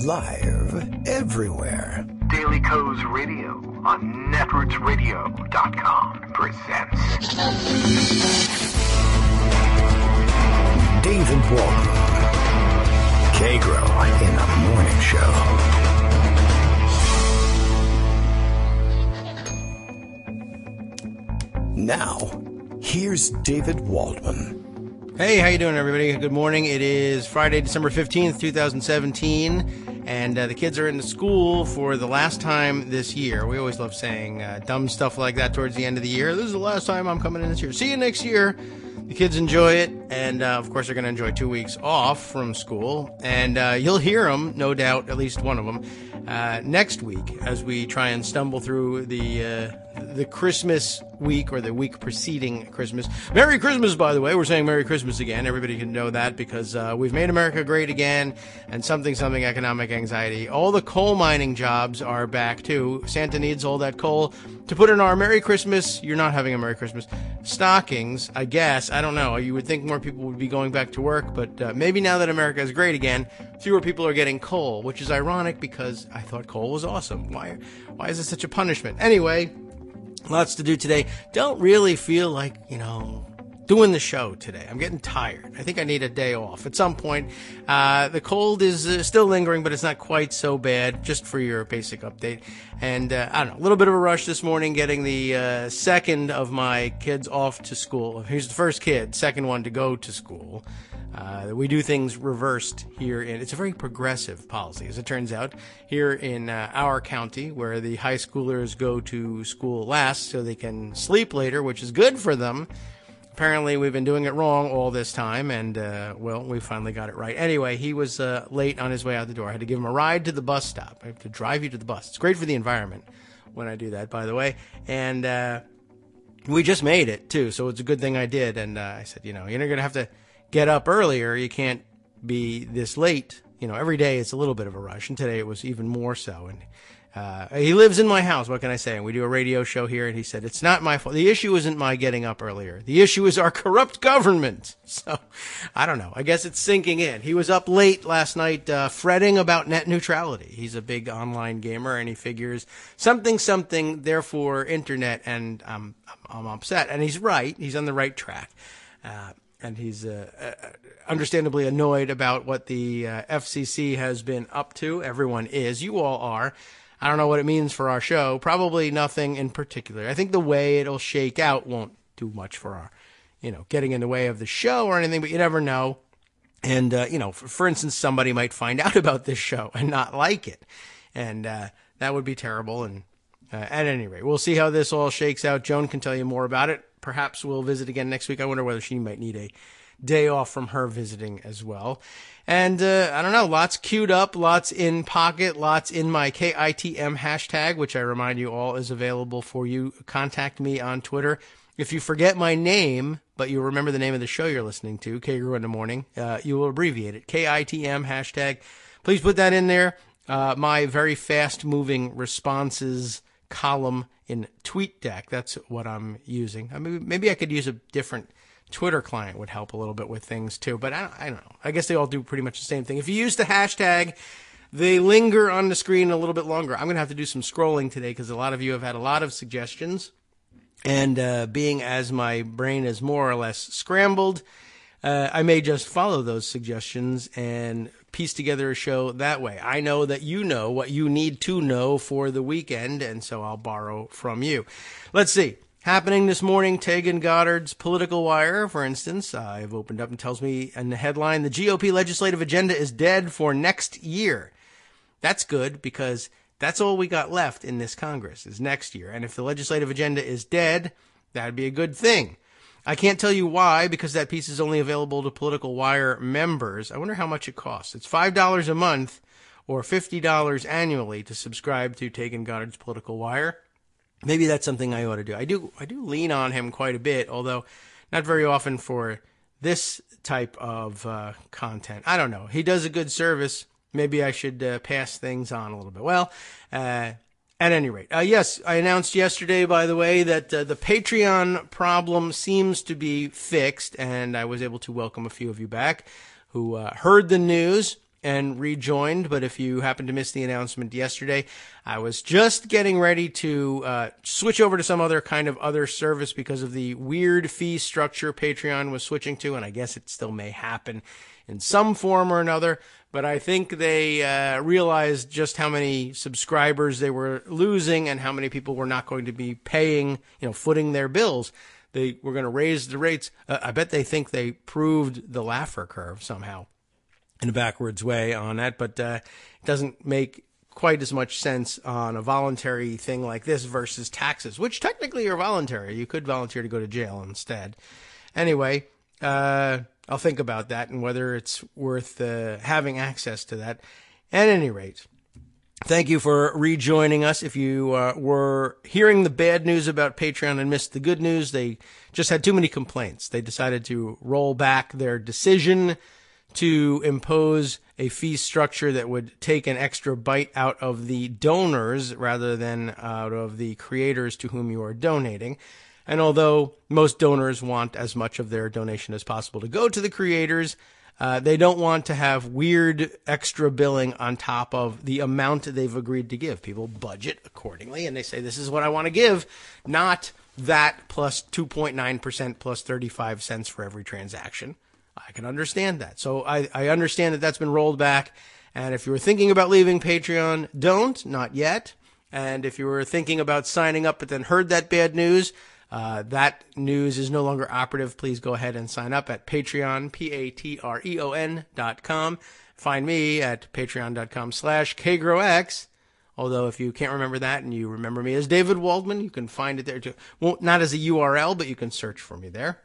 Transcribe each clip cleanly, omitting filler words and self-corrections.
Live everywhere. Daily Co's Radio on netrootsradio.com presents David Walton. Kagro in the Morning Show. Now, here's David Waldman. Hey, how you doing, everybody? Good morning. It is Friday, December 15th, 2017, and the kids are in the school for the last time this year. We always love saying dumb stuff like that towards the end of the year. This is the last time I'm coming in this year. See you next year. The kids enjoy it, and of course they're going to enjoy 2 weeks off from school, and you'll hear them, no doubt, at least one of them, next week as we try and stumble through the Christmas week or the week preceding Christmas. Merry Christmas, by the way. We're saying Merry Christmas again. Everybody can know that because we've made America great again, and something economic anxiety. All the coal mining jobs are back too. Santa needs all that coal to put in our Merry Christmas. You're not having a Merry Christmas. Stockings, I guess. I don't know. You would think more people would be going back to work, but maybe now that America is great again, fewer people are getting coal, which is ironic because I thought coal was awesome. Why is it such a punishment? Anyway, lots to do today. Don't really feel like, doing the show today. I'm getting tired. I think I need a day off at some point. The cold is still lingering, but it's not quite so bad, just for your basic update. And I don't know, a little bit of a rush this morning getting the second of my kids off to school. Here's the first kid, second one to go to school. We do things reversed here it's a very progressive policy, as it turns out, here in our county, where the high schoolers go to school last so they can sleep later, which is good for them. Apparently, we've been doing it wrong all this time, and, we finally got it right. Anyway, he was late on his way out the door. I had to give him a ride to the bus stop. I have to drive you to the bus. It's great for the environment when I do that, by the way. And we just made it, too, so it's a good thing I did. And I said, you're going to have to get up earlier. You can't be this late. Every day it's a little bit of a rush, and today it was even more so. And he lives in my house. What can I say? And we do a radio show here, and he said, it's not my fault. The issue isn't my getting up earlier. The issue is our corrupt government. So, I don't know. I guess it's sinking in. He was up late last night fretting about net neutrality. He's a big online gamer, and he figures something, therefore internet, and I'm upset. And he's right. He's on the right track. And he's understandably annoyed about what the FCC has been up to. Everyone is. You all are. I don't know what it means for our show. Probably nothing in particular. I think the way it'll shake out won't do much for our, getting in the way of the show or anything, but you never know. And, for instance, somebody might find out about this show and not like it. And that would be terrible. And at any rate, we'll see how this all shakes out. Joan can tell you more about it. Perhaps we'll visit again next week. I wonder whether she might need a day off from her visiting as well. And I don't know, lots queued up, lots in pocket, lots in my KITM hashtag, which I remind you all is available for you. Contact me on Twitter. If you forget my name, but you remember the name of the show you're listening to, Kagro in the Morning, you will abbreviate it, KITM hashtag. Please put that in there. My very fast-moving responses column in TweetDeck. That's what I'm using. Maybe I could use a different Twitter client would help a little bit with things too, but I don't know. I guess they all do pretty much the same thing. If you use the hashtag, they linger on the screen a little bit longer. I'm going to have to do some scrolling today because a lot of you have had a lot of suggestions. And being as my brain is more or less scrambled, I may just follow those suggestions and piece together a show that way. I know that you know what you need to know for the weekend, and so I'll borrow from you. Let's see. Happening this morning, Tegan Goddard's Political Wire, for instance. I've opened up and tells me in the headline, the GOP legislative agenda is dead for next year. That's good because that's all we got left in this Congress is next year. And if the legislative agenda is dead, that'd be a good thing. I can't tell you why, because that piece is only available to Political Wire members. I wonder how much it costs. It's $5 a month or $50 annually to subscribe to Tegan Goddard's Political Wire. Maybe that's something I ought to do. I do lean on him quite a bit, although not very often for this type of content. I don't know. He does a good service. Maybe I should pass things on a little bit. Well, at any rate, yes, I announced yesterday, by the way, that the Patreon problem seems to be fixed, and I was able to welcome a few of you back who heard the news and rejoined, but if you happened to miss the announcement yesterday, I was just getting ready to switch over to some other kind of other service because of the weird fee structure Patreon was switching to, and I guess it still may happen in some form or another, but I think they realized just how many subscribers they were losing and how many people were not going to be paying, footing their bills. They were going to raise the rates. I bet they think they proved the Laffer curve somehow in a backwards way on that, but it doesn't make quite as much sense on a voluntary thing like this versus taxes, which technically are voluntary. You could volunteer to go to jail instead. Anyway, I'll think about that and whether it's worth having access to that. At any rate, thank you for rejoining us. If you were hearing the bad news about Patreon and missed the good news, they just had too many complaints. They decided to roll back their decision to impose a fee structure that would take an extra bite out of the donors rather than out of the creators to whom you are donating. And although most donors want as much of their donation as possible to go to the creators, they don't want to have weird extra billing on top of the amount they've agreed to give. People budget accordingly, and they say, this is what I want to give, not that plus 2.9% plus 35 cents for every transaction. I can understand that. So I understand that that's been rolled back. And if you were thinking about leaving Patreon, don't, not yet. And if you were thinking about signing up but then heard that bad news, that news is no longer operative. Please go ahead and sign up at Patreon, Patreon.com. Find me at patreon.com/KagroX. Although if you can't remember that and you remember me as David Waldman, you can find it there too. Well, not as a URL, but you can search for me there.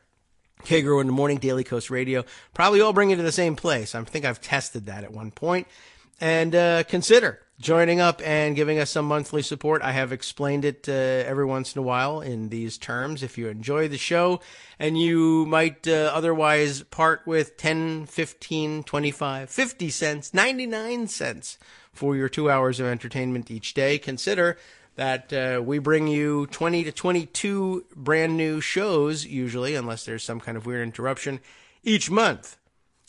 Kagro in the Morning, Daily Coast Radio. Probably all bring you to the same place. I think I've tested that at one point. And consider joining up and giving us some monthly support. I have explained it every once in a while in these terms. If you enjoy the show and you might otherwise part with 10, 15, 25, 50 cents, 99 cents for your 2 hours of entertainment each day, consider that we bring you 20 to 22 brand new shows, usually, unless there's some kind of weird interruption, each month.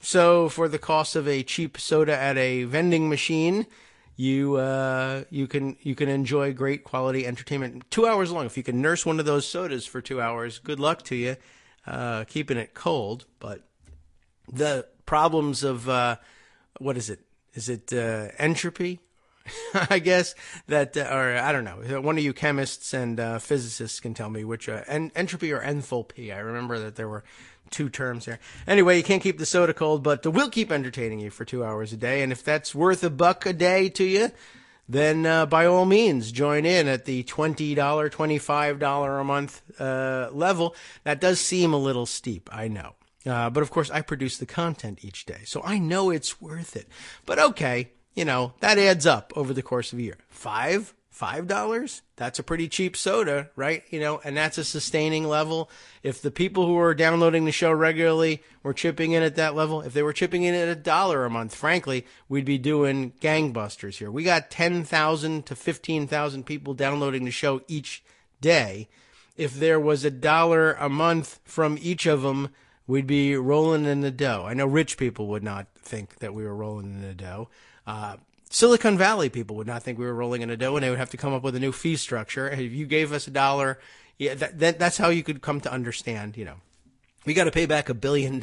So for the cost of a cheap soda at a vending machine, you can enjoy great quality entertainment 2 hours long. If you can nurse one of those sodas for 2 hours, good luck to you, keeping it cold. But the problems of what is it? Is it entropy? I guess that, or I don't know. One of you chemists and physicists can tell me which entropy or enthalpy. I remember that there were two terms there. Anyway, you can't keep the soda cold, but we'll keep entertaining you for 2 hours a day. And if that's worth $1 a day to you, then by all means, join in at the $20, $25 a month level. That does seem a little steep, I know. But of course, I produce the content each day, so I know it's worth it. But okay. That adds up over the course of a year. $5? That's a pretty cheap soda, right? And that's a sustaining level. If the people who are downloading the show regularly were chipping in at that level, if they were chipping in at $1 a month, frankly, we'd be doing gangbusters here. We got 10,000 to 15,000 people downloading the show each day. If there was $1 a month from each of them, we'd be rolling in the dough. I know rich people would not think that we were rolling in the dough. Silicon Valley people would not think we were rolling in a dough, and they would have to come up with a new fee structure. If you gave us $1, yeah, that's how you could come to understand, we got to pay back $1 billion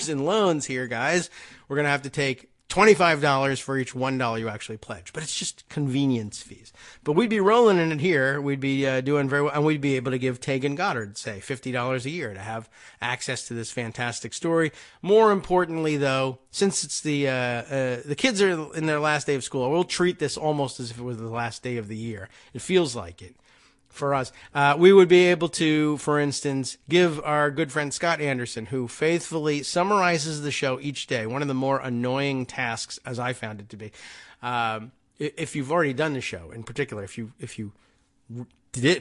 in loans here, guys. We're going to have to take $25 for each $1 you actually pledge. But it's just convenience fees. But we'd be rolling in it here. We'd be doing very well. And we'd be able to give Tegan Goddard, say, $50 a year to have access to this fantastic story. More importantly, though, since it's the kids are in their last day of school, we'll treat this almost as if it was the last day of the year. It feels like it. For us, we would be able to, for instance, give our good friend Scott Anderson, who faithfully summarizes the show each day, one of the more annoying tasks, as I found it to be. If you've already done the show, in particular, if you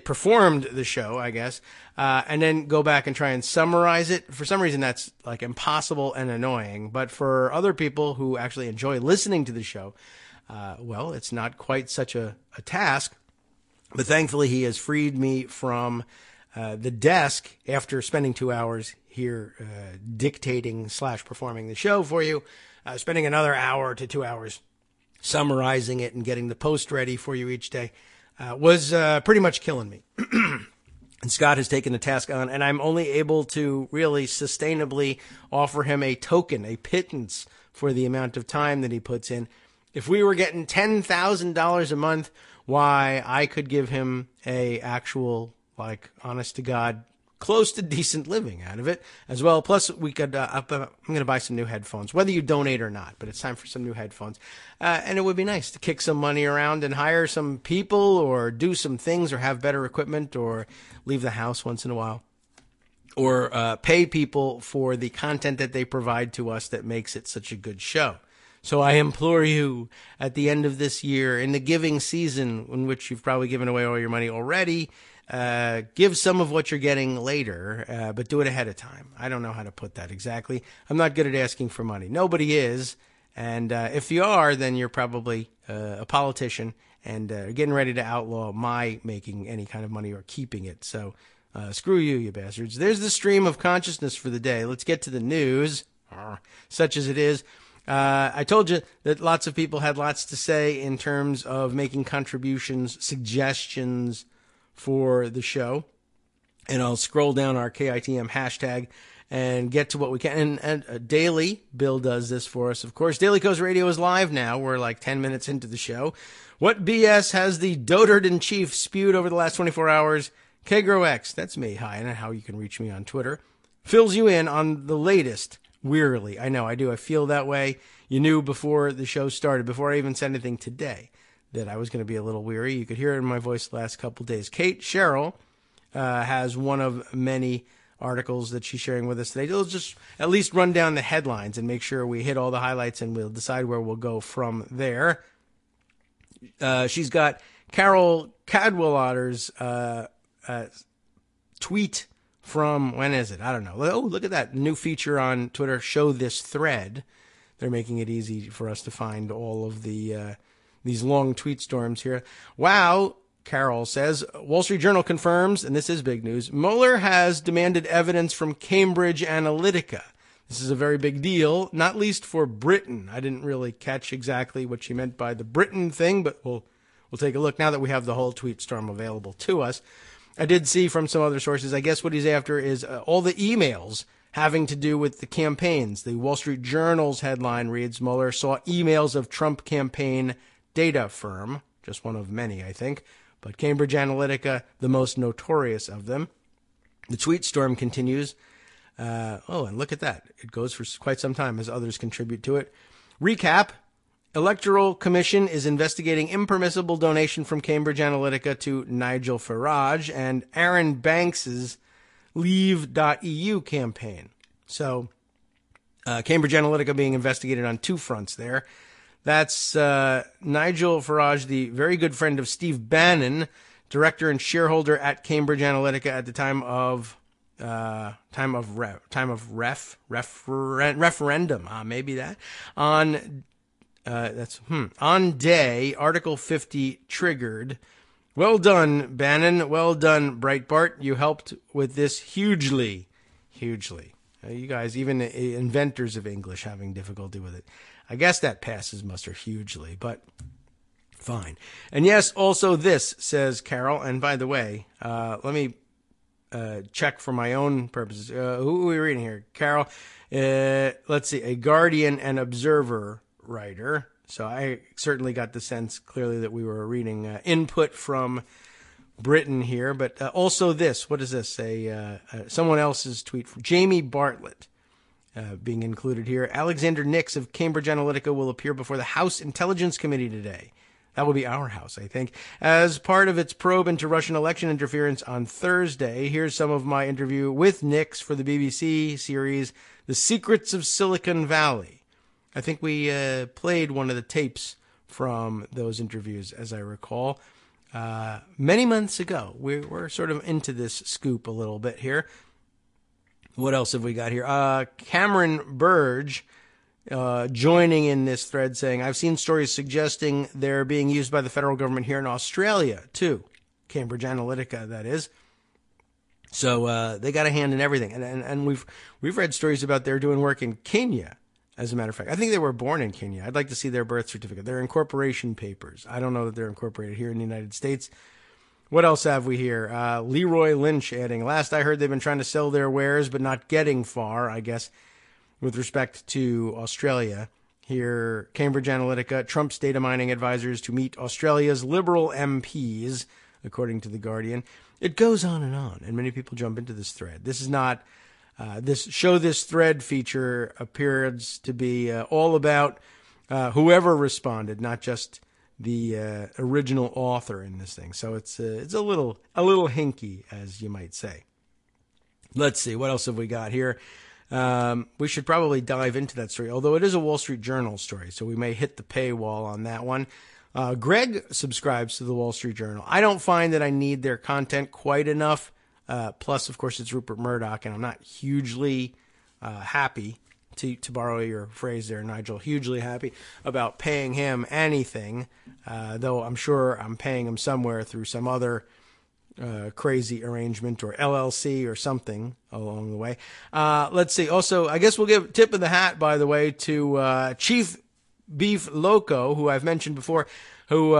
performed the show, I guess, and then go back and try and summarize it, for some reason that's like impossible and annoying. But for other people who actually enjoy listening to the show, well, it's not quite such a task. But thankfully, he has freed me from the desk after spending 2 hours here dictating / performing the show for you. spending another hour to 2 hours summarizing it and getting the post ready for you each day was pretty much killing me. And Scott has taken the task on, and I'm only able to really sustainably offer him a token, a pittance for the amount of time that he puts in. If we were getting $10,000 a month, why, I could give him a actual, like, honest to God, close to decent living out of it as well. Plus, we could, I'm going to buy some new headphones, whether you donate or not, but it's time for some new headphones. And it would be nice to kick some money around and hire some people or do some things or have better equipment or leave the house once in a while or pay people for the content that they provide to us that makes it such a good show. So I implore you at the end of this year, in the giving season, in which you've probably given away all your money already, give some of what you're getting later, but do it ahead of time. I don't know how to put that exactly. I'm not good at asking for money. Nobody is. And if you are, then you're probably a politician and getting ready to outlaw my making any kind of money or keeping it. So screw you, you bastards. There's the stream of consciousness for the day. Let's get to the news, such as it is. I told you that lots of people had lots to say in terms of making contributions, suggestions for the show. And I'll scroll down our KITM hashtag and get to what we can. And daily, Bill does this for us, of course. Daily Coast Radio is live now. We're like 10 minutes into the show. What BS has the dotard-in-chief spewed over the last 24 hours? Kagro X, that's me. Hi, and how you can reach me on Twitter. Fills you in on the latest. Wearily. I know, I do. I feel that way. You knew before the show started, before I even said anything today, that I was going to be a little weary. You could hear it in my voice the last couple of days. Kate Sherrill has one of many articles that she's sharing with us today. We'll just at least run down the headlines and make sure we hit all the highlights, and we'll decide where we'll go from there. She's got Carol Cadwalladder's tweet from, when is it? I don't know. Oh, look at that new feature on Twitter, Show This Thread. They're making it easy for us to find all of the these long tweet storms here. Wow, Carol says, Wall Street Journal confirms, and this is big news, Mueller has demanded evidence from Cambridge Analytica. This is a very big deal, not least for Britain. I didn't really catch exactly what she meant by the Britain thing, but we'll take a look now that we have the whole tweet storm available to us. I did see from some other sources, I guess what he's after is all the emails having to do with the campaigns. The Wall Street Journal's headline reads, Mueller saw emails of Trump campaign data firm, just one of many, I think, but Cambridge Analytica, the most notorious of them. The tweet storm continues. And look at that. It goes for quite some time as others contribute to it. Recap. Electoral Commission is investigating impermissible donation from Cambridge Analytica to Nigel Farage and Aaron Banks's Leave.eu campaign. So, Cambridge Analytica being investigated on two fronts there. That's Nigel Farage, the very good friend of Steve Bannon, director and shareholder at Cambridge Analytica at the time of referendum. Maybe that on. On day, Article 50 triggered. Well done, Bannon. Well done, Breitbart. You helped with this hugely. You guys, even inventors of English, having difficulty with it. I guess that passes muster hugely, but fine. And yes, also this, says Carol. And by the way, let me check for my own purposes. Who are we reading here? Carol, let's see, a Guardian and Observer writer. So I certainly got the sense clearly that we were reading input from Britain here, but also this. What is this? Someone else's tweet from Jamie Bartlett being included here. Alexander Nix of Cambridge Analytica will appear before the House Intelligence Committee today. That will be our house, I think, as part of its probe into Russian election interference on Thursday. Here's some of my interview with Nix for the BBC series, The Secrets of Silicon Valley. I think we played one of the tapes from those interviews, as I recall, many months ago. We're sort of into this scoop a little bit here. What else have we got here? Cameron Burge joining in this thread saying, I've seen stories suggesting they're being used by the federal government here in Australia, too. Cambridge Analytica, that is. So they got a hand in everything. And we've read stories about they're doing work in Kenya as a matter of fact. I think they were born in Kenya. I'd like to see their birth certificate. Their incorporation papers. I don't know that they're incorporated here in the United States. What else have we here? Leroy Lynch adding, last I heard they've been trying to sell their wares, but not getting far, I guess, with respect to Australia. Here, Cambridge Analytica, Trump's data mining advisors to meet Australia's Liberal MPs, according to The Guardian. It goes on, and many people jump into this thread. This is not, this thread feature appears to be all about whoever responded, not just the original author in this thing. So it's a little hinky, as you might say. Let's see, what else have we got here? We should probably dive into that story, although it is a Wall Street Journal story, so we may hit the paywall on that one. Greg subscribes to the Wall Street Journal. I don't find that I need their content quite enough. Plus, of course, it's Rupert Murdoch, and I'm not hugely happy, to borrow your phrase there, Nigel, hugely happy about paying him anything, though I'm sure I'm paying him somewhere through some other crazy arrangement or LLC or something along the way. Let's see. Also, I guess we'll give tip of the hat, by the way, to Chief Beef Loco, who I've mentioned before, who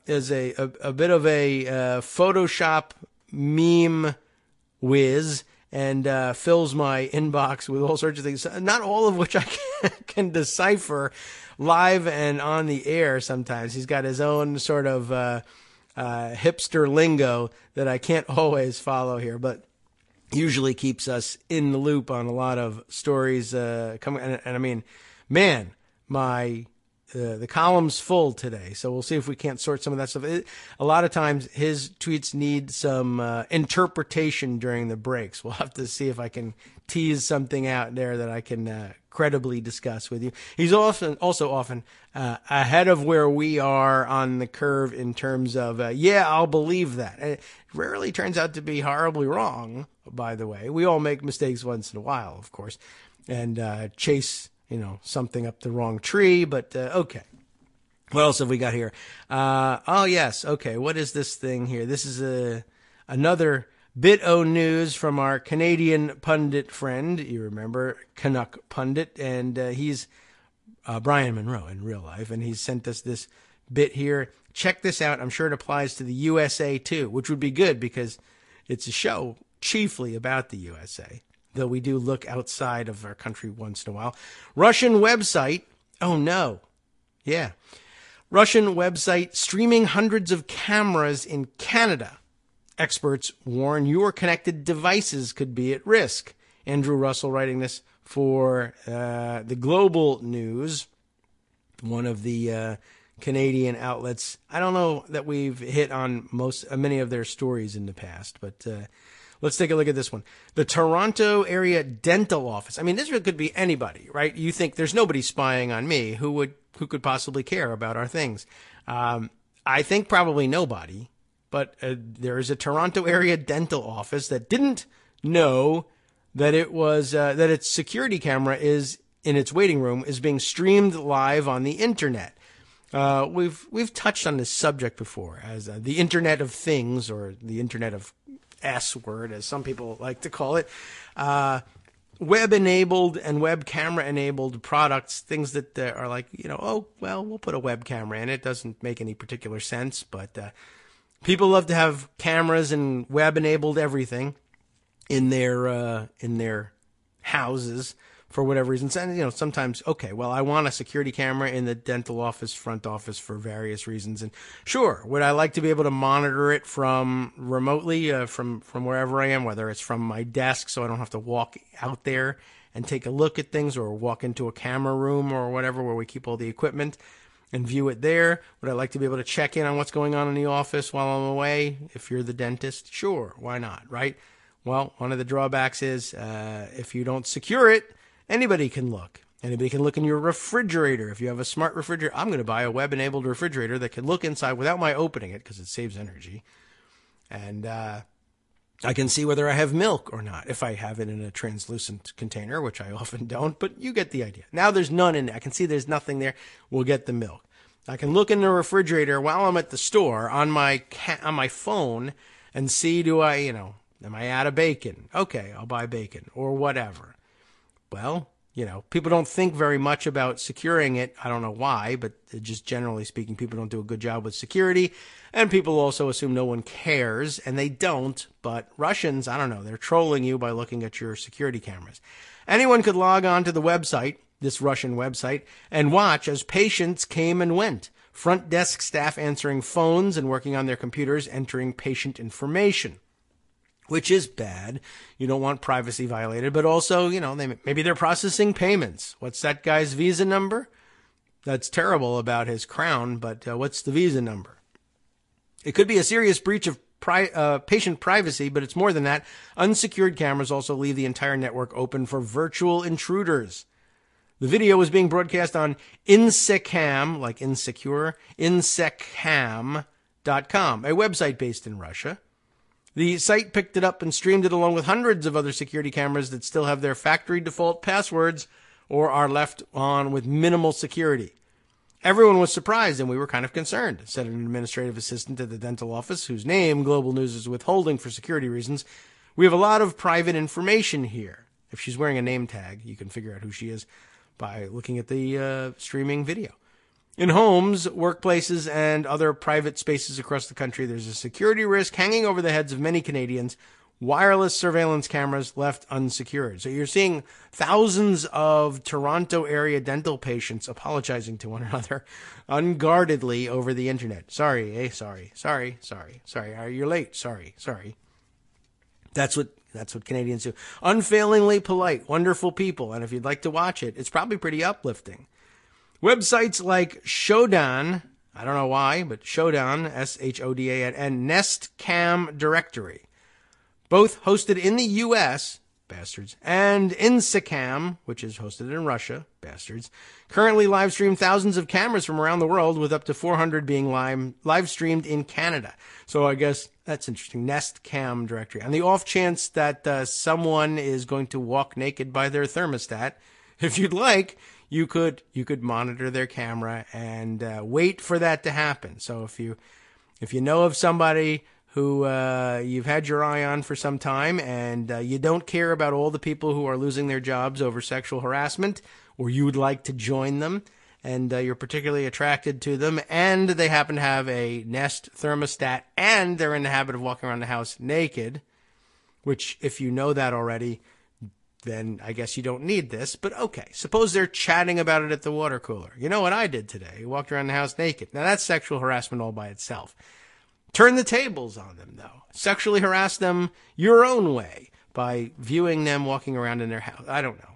is a bit of a Photoshop meme whiz and fills my inbox with all sorts of things, not all of which I can decipher live and on the air sometimes. He's got his own sort of hipster lingo that I can't always follow here, but usually keeps us in the loop on a lot of stories coming. And I mean, man, the column's full today, so we'll see if we can't sort some of that stuff. A lot of times his tweets need some interpretation during the breaks. We'll have to see if I can tease something out there that I can credibly discuss with you. He's also often ahead of where we are on the curve in terms of, I'll believe that. And it rarely turns out to be horribly wrong, by the way. We all make mistakes once in a while, of course, and chase something up the wrong tree, but okay. What else have we got here? Yes. Okay. What is this thing here? This is another bit o' news from our Canadian pundit friend. You remember Canuck pundit, and he's Brian Monroe in real life, and he's sent us this bit here. Check this out. I'm sure it applies to the USA too, which would be good because it's a show chiefly about the USA. Though we do look outside of our country once in a while. Russian website. Oh, no. Yeah. Russian website streaming hundreds of cameras in Canada. Experts warn your connected devices could be at risk. Andrew Russell writing this for the Global News, one of the Canadian outlets. I don't know that we've hit on many of their stories in the past, but let's take a look at this one. The Toronto area dental office. I mean, this could be anybody, right? You think there's nobody spying on me. Who could possibly care about our things? I think probably nobody, but there is a Toronto area dental office that didn't know that it was, that its security camera is in its waiting room is being streamed live on the internet. We've touched on this subject before as the Internet of Things, or the Internet of S word, as some people like to call it, web-enabled and web camera-enabled products, things that are like, we'll put a web camera in. It doesn't make any particular sense, but people love to have cameras and web-enabled everything in their houses for whatever reasons. And, sometimes, okay, well, I want a security camera in the dental office, front office for various reasons. And sure, would I like to be able to monitor it from remotely, from wherever I am, whether it's from my desk so I don't have to walk out there and take a look at things, or walk into a camera room or whatever where we keep all the equipment and view it there? Would I like to be able to check in on what's going on in the office while I'm away? If you're the dentist, sure, why not, right? Well, one of the drawbacks is if you don't secure it, anybody can look. Anybody can look in your refrigerator. If you have a smart refrigerator, I'm going to buy a web-enabled refrigerator that can look inside without my opening it, because it saves energy. And I can see whether I have milk or not, if I have it in a translucent container, which I often don't, but you get the idea. Now there's none in there. I can see there's nothing there. We'll get the milk. I can look in the refrigerator while I'm at the store on my phone and see, am I out of bacon? Okay, I'll buy bacon or whatever. Well, People don't think very much about securing it. I don't know why, but just generally speaking, people don't do a good job with security. And people also assume no one cares, and they don't. But Russians, I don't know, they're trolling you by looking at your security cameras. Anyone could log on to the website, this Russian website, and watch as patients came and went. Front desk staff answering phones and working on their computers, entering patient information. Which is bad. You don't want privacy violated, but also, maybe they're processing payments. What's that guy's Visa number? That's terrible about his crown, but what's the Visa number? It could be a serious breach of patient privacy, but it's more than that. Unsecured cameras also leave the entire network open for virtual intruders. The video was being broadcast on Insecam, like insecure, insecam.com, a website based in Russia. The site picked it up and streamed it along with hundreds of other security cameras that still have their factory default passwords or are left on with minimal security. Everyone was surprised and we were kind of concerned, said an administrative assistant at the dental office, whose name Global News is withholding for security reasons. We have a lot of private information here. If she's wearing a name tag, you can figure out who she is by looking at the streaming video. In homes, workplaces, and other private spaces across the country, there's a security risk hanging over the heads of many Canadians. Wireless surveillance cameras left unsecured. So you're seeing thousands of Toronto area dental patients apologizing to one another unguardedly over the internet. Sorry. You're late. Sorry. That's what Canadians do. Unfailingly polite, wonderful people. And if you'd like to watch it, it's probably pretty uplifting. Websites like Shodan, I don't know why, but Shodan, S-H-O-D-A-N, and Nest Cam Directory, both hosted in the U.S., bastards, and Insecam, which is hosted in Russia, bastards, currently live stream thousands of cameras from around the world, with up to 400 being live streamed in Canada. So I guess that's interesting. Nest Cam Directory. On the off chance that someone is going to walk naked by their thermostat, if you'd like, you could monitor their camera and wait for that to happen. So if you know of somebody who you've had your eye on for some time and you don't care about all the people who are losing their jobs over sexual harassment, or you would like to join them and you're particularly attracted to them, and they happen to have a Nest thermostat and they're in the habit of walking around the house naked, which if you know that already, then I guess you don't need this. But okay, suppose they're chatting about it at the water cooler. You know what I did today? I walked around the house naked. Now that's sexual harassment all by itself. Turn the tables on them, though. Sexually harass them your own way by viewing them walking around in their house. I don't know.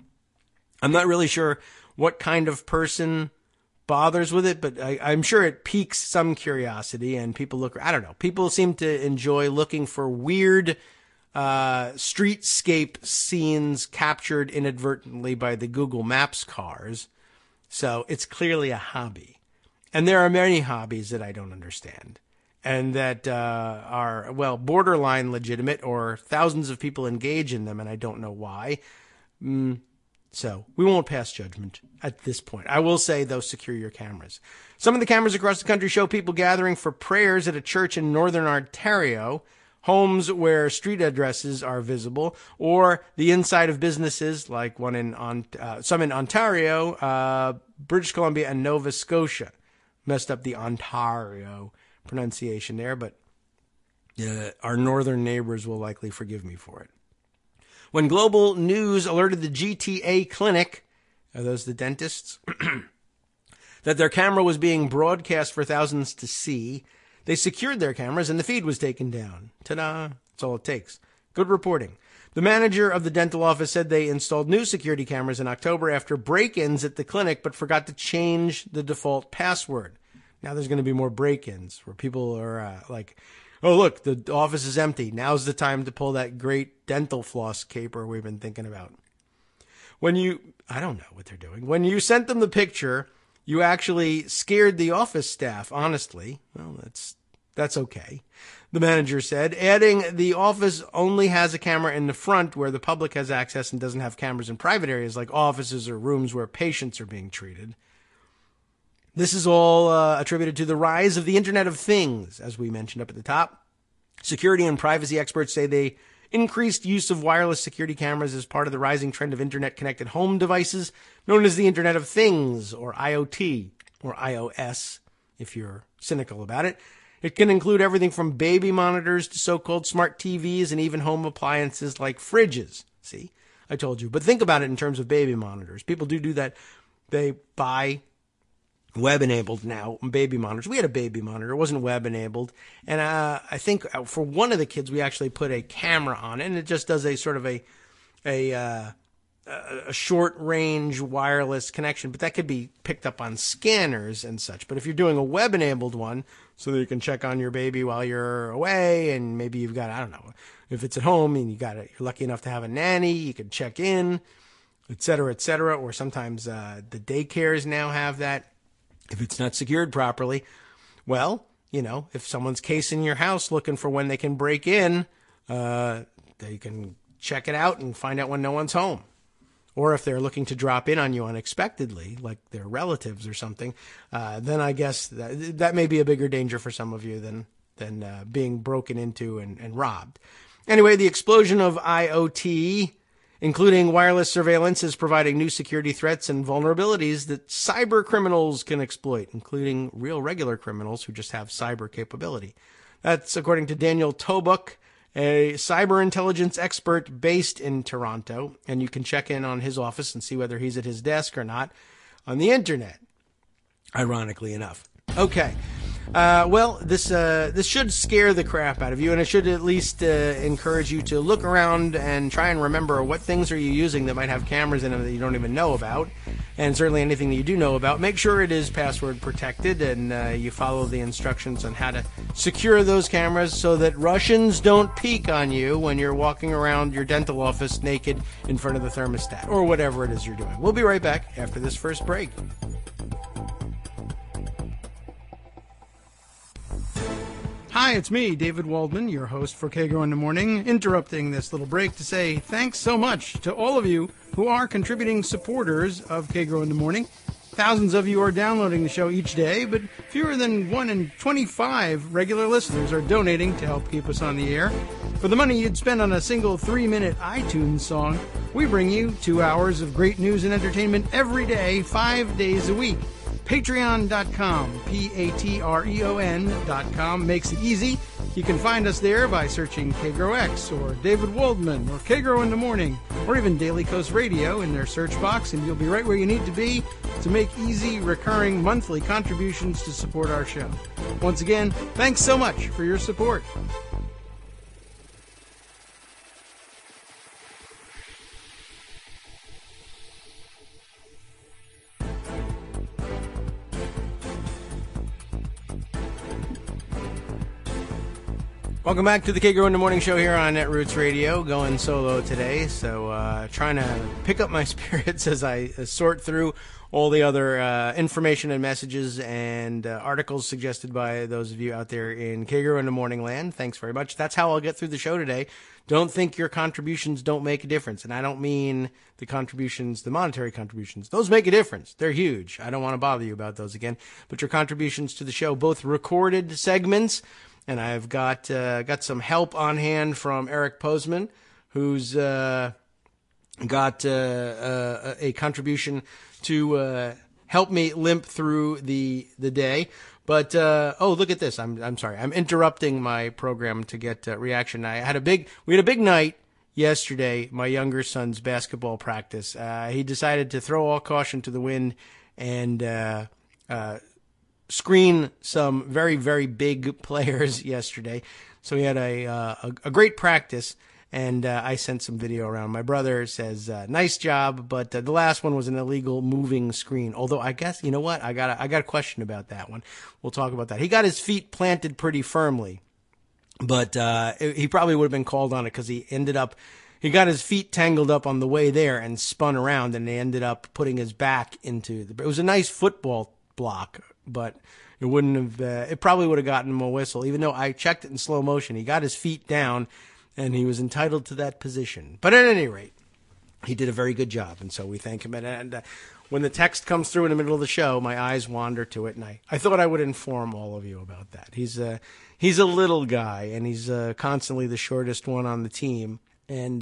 I'm not really sure what kind of person bothers with it, but I'm sure it piques some curiosity and people look, I don't know. People seem to enjoy looking for weird streetscape scenes captured inadvertently by the Google Maps cars. So it's clearly a hobby. And there are many hobbies that I don't understand and that are, well, borderline legitimate, or thousands of people engage in them and I don't know why. So we won't pass judgment at this point. I will say, though, secure your cameras. Some of the cameras across the country show people gathering for prayers at a church in northern Ontario, homes where street addresses are visible, or the inside of businesses like one some in Ontario, British Columbia, and Nova Scotia. Messed up the Ontario pronunciation there, but our northern neighbors will likely forgive me for it. When Global News alerted the GTA Clinic, are those the dentists, that their camera was being broadcast for thousands to see, they secured their cameras and the feed was taken down. Ta-da! That's all it takes. Good reporting. The manager of the dental office said they installed new security cameras in October after break-ins at the clinic, but forgot to change the default password. Now there's going to be more break-ins where people are like, oh, look, the office is empty. Now's the time to pull that great dental floss caper we've been thinking about. I don't know what they're doing. When you sent them the picture, you actually scared the office staff, honestly. Well, that's okay, the manager said, adding the office only has a camera in the front where the public has access and doesn't have cameras in private areas like offices or rooms where patients are being treated. This is all attributed to the rise of the Internet of Things, as we mentioned up at the top. Security and privacy experts say they increased use of wireless security cameras is part of the rising trend of internet-connected home devices known as the Internet of Things, or IoT, or iOS, if you're cynical about it. It can include everything from baby monitors to so-called smart TVs and even home appliances like fridges. See, I told you. But think about it in terms of baby monitors. People do that. They buy web-enabled now baby monitors. We had a baby monitor. It wasn't web-enabled. And I think for one of the kids, we actually put a camera on it, and it just does a sort of a short-range wireless connection. But that could be picked up on scanners and such. But if you're doing a web-enabled one, so that you can check on your baby while you're away, and maybe you've got, I don't know, if it's at home and you're lucky enough to have a nanny, you can check in, et cetera, or sometimes the daycares now have that. If it's not secured properly, well, if someone's casing your house looking for when they can break in, they can check it out and find out when no one's home. Or if they're looking to drop in on you unexpectedly, like their relatives or something, then I guess that may be a bigger danger for some of you than being broken into and robbed. Anyway, the explosion of IoT, including wireless surveillance, is providing new security threats and vulnerabilities that cyber criminals can exploit, including real regular criminals who just have cyber capability. That's according to Daniel Tobuk, a cyber intelligence expert based in Toronto, and you can check in on his office and see whether he's at his desk or not on the internet, ironically enough. Okay. Well, this should scare the crap out of you, and it should at least encourage you to look around and try and remember what things are you using that might have cameras in them that you don't even know about, and certainly anything that you do know about. Make sure it is password protected, and you follow the instructions on how to secure those cameras so that Russians don't peek on you when you're walking around your dental office naked in front of the thermostat, or whatever it is you're doing. We'll be right back after this first break. Hi, it's me, David Waldman, your host for Kagro in the Morning, interrupting this little break to say thanks so much to all of you who are contributing supporters of Kagro in the Morning. Thousands of you are downloading the show each day, but fewer than 1 in 25 regular listeners are donating to help keep us on the air. For the money you'd spend on a single 3-minute iTunes song, we bring you 2 hours of great news and entertainment every day, 5 days a week. Patreon.com, Patreon.com makes it easy. You can find us there by searching Kagro X or David Waldman or Kagro in the Morning or even Daily Coast Radio in their search box, and you'll be right where you need to be to make easy, recurring monthly contributions to support our show. Once again, thanks so much for your support. Welcome back to the Kagro in the Morning Show here on Netroots Radio. Going solo today, so trying to pick up my spirits as I sort through all the other information and messages and articles suggested by those of you out there in Kagro in the Morning land. Thanks very much. That's how I'll get through the show today. Don't think your contributions don't make a difference. And I don't mean the contributions, the monetary contributions. Those make a difference. They're huge. I don't want to bother you about those again. But your contributions to the show, both recorded segments, and I've got some help on hand from Eric Posman, who's got a contribution to help me limp through the day. But look at this. I'm sorry. I'm interrupting my program to get reaction. We had a big night yesterday. My younger son's basketball practice. He decided to throw all caution to the wind and screen some very, very big players yesterday. So he had a great practice, and I sent some video around. My brother says, nice job, but the last one was an illegal moving screen. Although I guess, you know what? I got a question about that one. We'll talk about that. He got his feet planted pretty firmly, but he probably would have been called on it because he got his feet tangled up on the way there and spun around, and they ended up putting his back into it was a nice football block, but it wouldn't have, it probably would have gotten him a whistle, even though I checked it in slow motion. He got his feet down and he was entitled to that position. But at any rate, he did a very good job, and so we thank him. And when the text comes through in the middle of the show, my eyes wander to it, and I thought I would inform all of you about that. He's a little guy, and he's constantly the shortest one on the team, and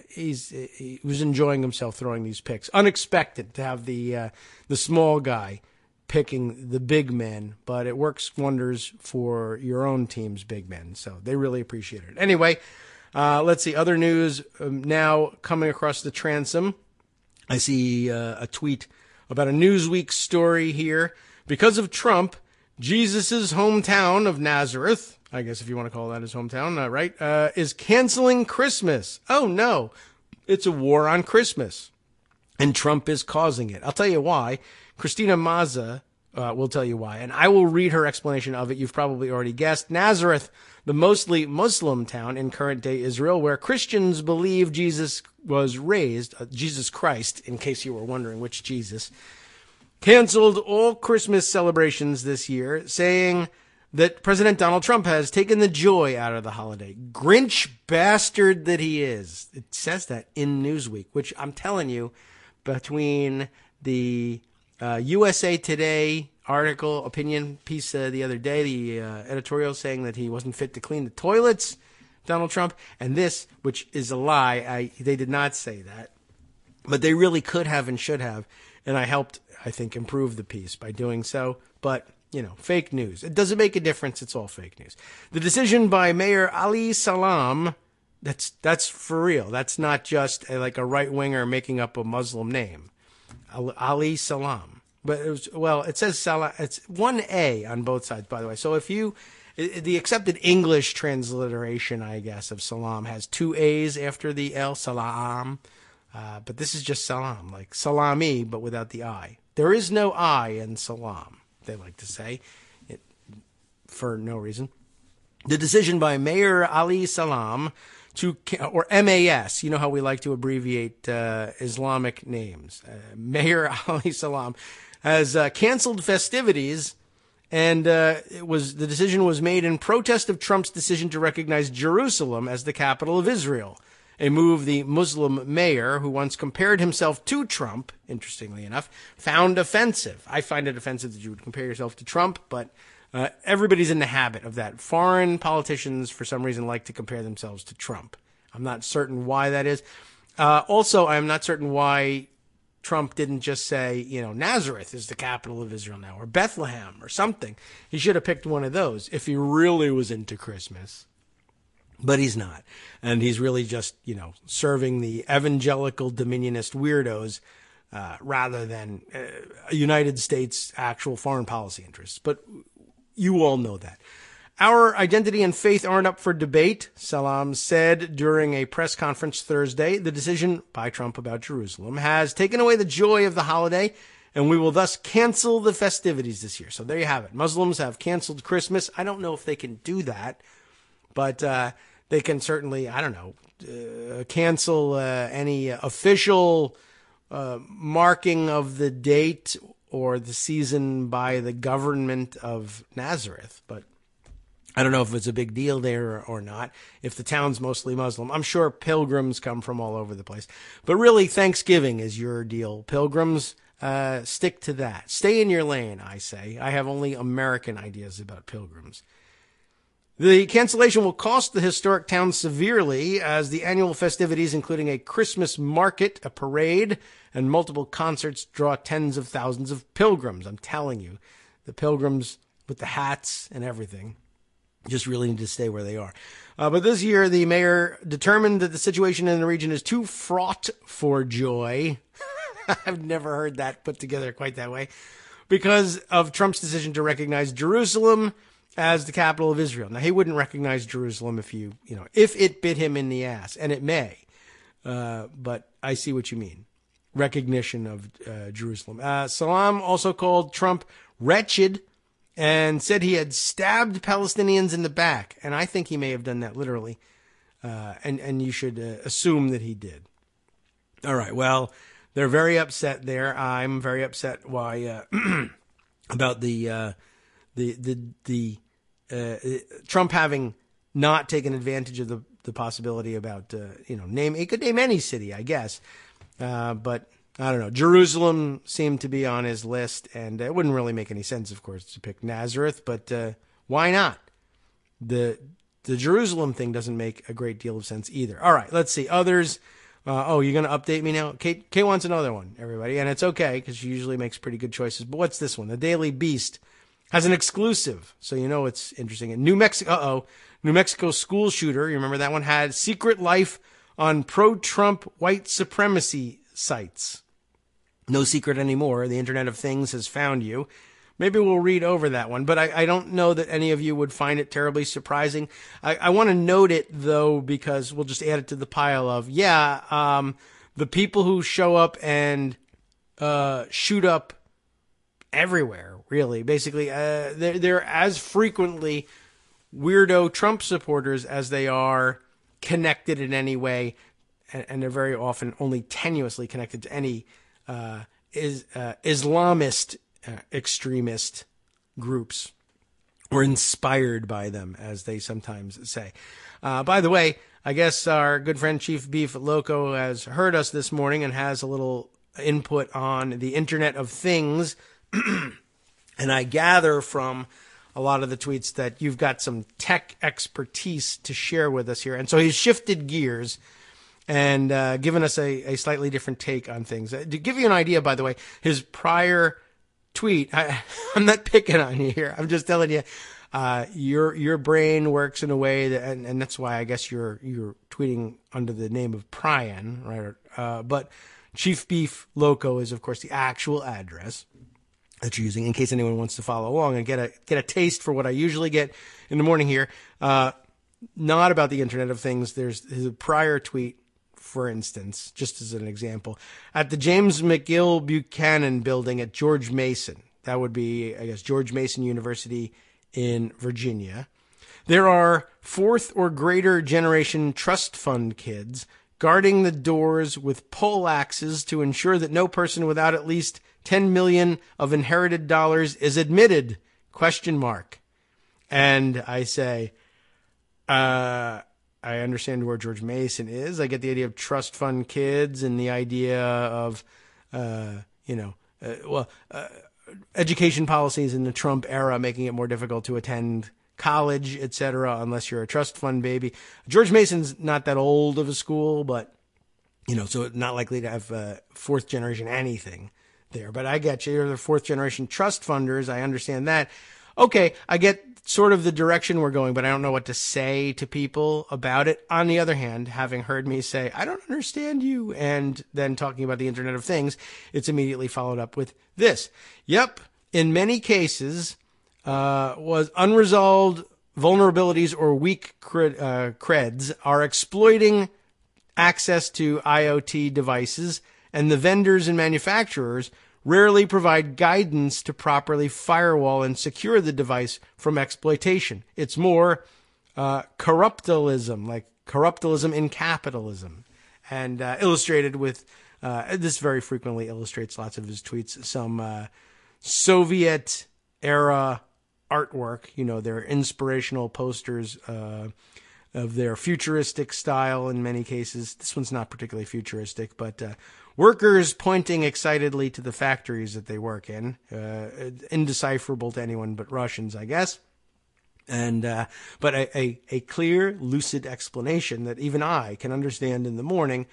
he was enjoying himself throwing these picks. Unexpected to have the small guy picking the big men, but it works wonders for your own team's big men, so they really appreciate it. Anyway, let's see, other news now coming across the transom. I see a tweet about a Newsweek story here. Because of Trump, Jesus' hometown of Nazareth, I guess if you want to call that his hometown, right, is canceling Christmas. Oh, no. It's a war on Christmas. And Trump is causing it. I'll tell you why. Christina Maza will tell you why. And I will read her explanation of it. You've probably already guessed. Nazareth, the mostly Muslim town in current-day Israel, where Christians believe Jesus was raised, Jesus Christ, in case you were wondering which Jesus, canceled all Christmas celebrations this year, saying that President Donald Trump has taken the joy out of the holiday. Grinch bastard that he is. It says that in Newsweek, which I'm telling you, between the USA Today article, opinion piece the other day, the editorial saying that he wasn't fit to clean the toilets, Donald Trump, and this, which is a lie. They did not say that, but they really could have and should have, and I helped, I think, improve the piece by doing so. But, you know, fake news. It doesn't make a difference. It's all fake news. The decision by Mayor Ali Salam, that's for real. That's not just like a right-winger making up a Muslim name. Ali Salam. But it says Salah. It's one A on both sides, by the way. So the accepted English transliteration, I guess, of Salam has two A's after the L, Salam. But this is just Salam, like salami, but without the I. There is no I in Salam, they like to say, for no reason. The decision by Mayor Ali Salam or MAS, you know how we like to abbreviate Islamic names. Mayor Ali Salam has canceled festivities, and the decision was made in protest of Trump's decision to recognize Jerusalem as the capital of Israel, a move the Muslim mayor, who once compared himself to Trump, interestingly enough, found offensive. I find it offensive that you would compare yourself to Trump, but everybody's in the habit of that. Foreign politicians, for some reason, like to compare themselves to Trump. I'm not certain why that is. Also, I'm not certain why Trump didn't just say, Nazareth is the capital of Israel now, or Bethlehem, or something. He should have picked one of those if he really was into Christmas. But he's not. And he's really just, serving the evangelical dominionist weirdos rather than United States actual foreign policy interests. But you all know that. Our identity and faith aren't up for debate, Salam said during a press conference Thursday. The decision by Trump about Jerusalem has taken away the joy of the holiday, and we will thus cancel the festivities this year. So there you have it. Muslims have canceled Christmas. I don't know if they can do that, but they can certainly, cancel any official marking of the date or the season by the government of Nazareth. But I don't know if it's a big deal there or not, if the town's mostly Muslim. I'm sure pilgrims come from all over the place. But really, Thanksgiving is your deal. Pilgrims, stick to that. Stay in your lane, I say. I have only American ideas about pilgrims. The cancellation will cost the historic town severely, as the annual festivities, including a Christmas market, a parade, and multiple concerts, draw tens of thousands of pilgrims. I'm telling you, the pilgrims with the hats and everything just really need to stay where they are. But this year, the mayor determined that the situation in the region is too fraught for joy. I've never heard that put together quite that way. Because of Trump's decision to recognize Jerusalem as the capital of Israel. Now, he wouldn't recognize Jerusalem if it bit him in the ass, and it may. But I see what you mean. Recognition of Jerusalem. Salam also called Trump wretched and said he had stabbed Palestinians in the back. And I think he may have done that literally. And you should assume that he did. All right. Well, they're very upset there. I'm very upset about the Trump having not taken advantage of the possibility about, he could name any city, I guess. But I don't know. Jerusalem seemed to be on his list, and it wouldn't really make any sense, of course, to pick Nazareth, but why not? The Jerusalem thing doesn't make a great deal of sense either. All right, let's see. Others. You're going to update me now? Kate wants another one, everybody, and it's okay because she usually makes pretty good choices. But what's this one? The Daily Beast has an exclusive, so you know it's interesting. New Mexico school shooter, you remember that one, had secret life on pro-Trump white supremacy sites. No secret anymore. The Internet of Things has found you. Maybe we'll read over that one, but I don't know that any of you would find it terribly surprising. I want to note it, though, because we'll just add it to the pile of, the people who show up and shoot up everywhere, really. Basically, they're as frequently weirdo Trump supporters as they are connected in any way, and they're very often only tenuously connected to any Islamist extremist groups, or inspired by them, as they sometimes say. By the way, I guess our good friend Chief Beef Loco has heard us this morning and has a little input on the Internet of Things. And I gather from a lot of the tweets that you've got some tech expertise to share with us here. And so he's shifted gears and given us a slightly different take on things. To give you an idea, by the way, his prior tweet, I'm not picking on you here. I'm just telling you, your brain works in a way that, and that's why I guess you're tweeting under the name of Pryan, right? But Chief Beef Loco is, of course, the actual address that you're using, in case anyone wants to follow along and get a taste for what I usually get in the morning here. Not about the Internet of Things. There's his prior tweet, for instance, just as an example, at the James McGill Buchanan building at George Mason. That would be, I guess, George Mason University in Virginia. There are fourth or greater generation trust fund kids guarding the doors with pole axes to ensure that no person without at least 10 million of inherited dollars is admitted, ? And I say, I understand where George Mason is. I get the idea of trust fund kids and the idea of, education policies in the Trump era making it more difficult to attend college, etc., unless you're a trust fund baby. George Mason's not that old of a school, but, so not likely to have fourth generation anything there. But I get you. You're the fourth generation trust funders. I understand that. Okay, I get sort of the direction we're going, but I don't know what to say to people about it. On the other hand, having heard me say, I don't understand you, and then talking about the Internet of Things, it's immediately followed up with this. Yep, in many cases, was unresolved vulnerabilities or weak creds are exploiting access to IoT devices, and the vendors and manufacturers rarely provide guidance to properly firewall and secure the device from exploitation. It's more corruptilism, like corruptilism in capitalism. And illustrated with, this very frequently illustrates lots of his tweets, some Soviet-era artwork, their inspirational posters of their futuristic style in many cases. This one's not particularly futuristic, but workers pointing excitedly to the factories that they work in, indecipherable to anyone but Russians, I guess. And but a clear, lucid explanation that even I can understand in the morning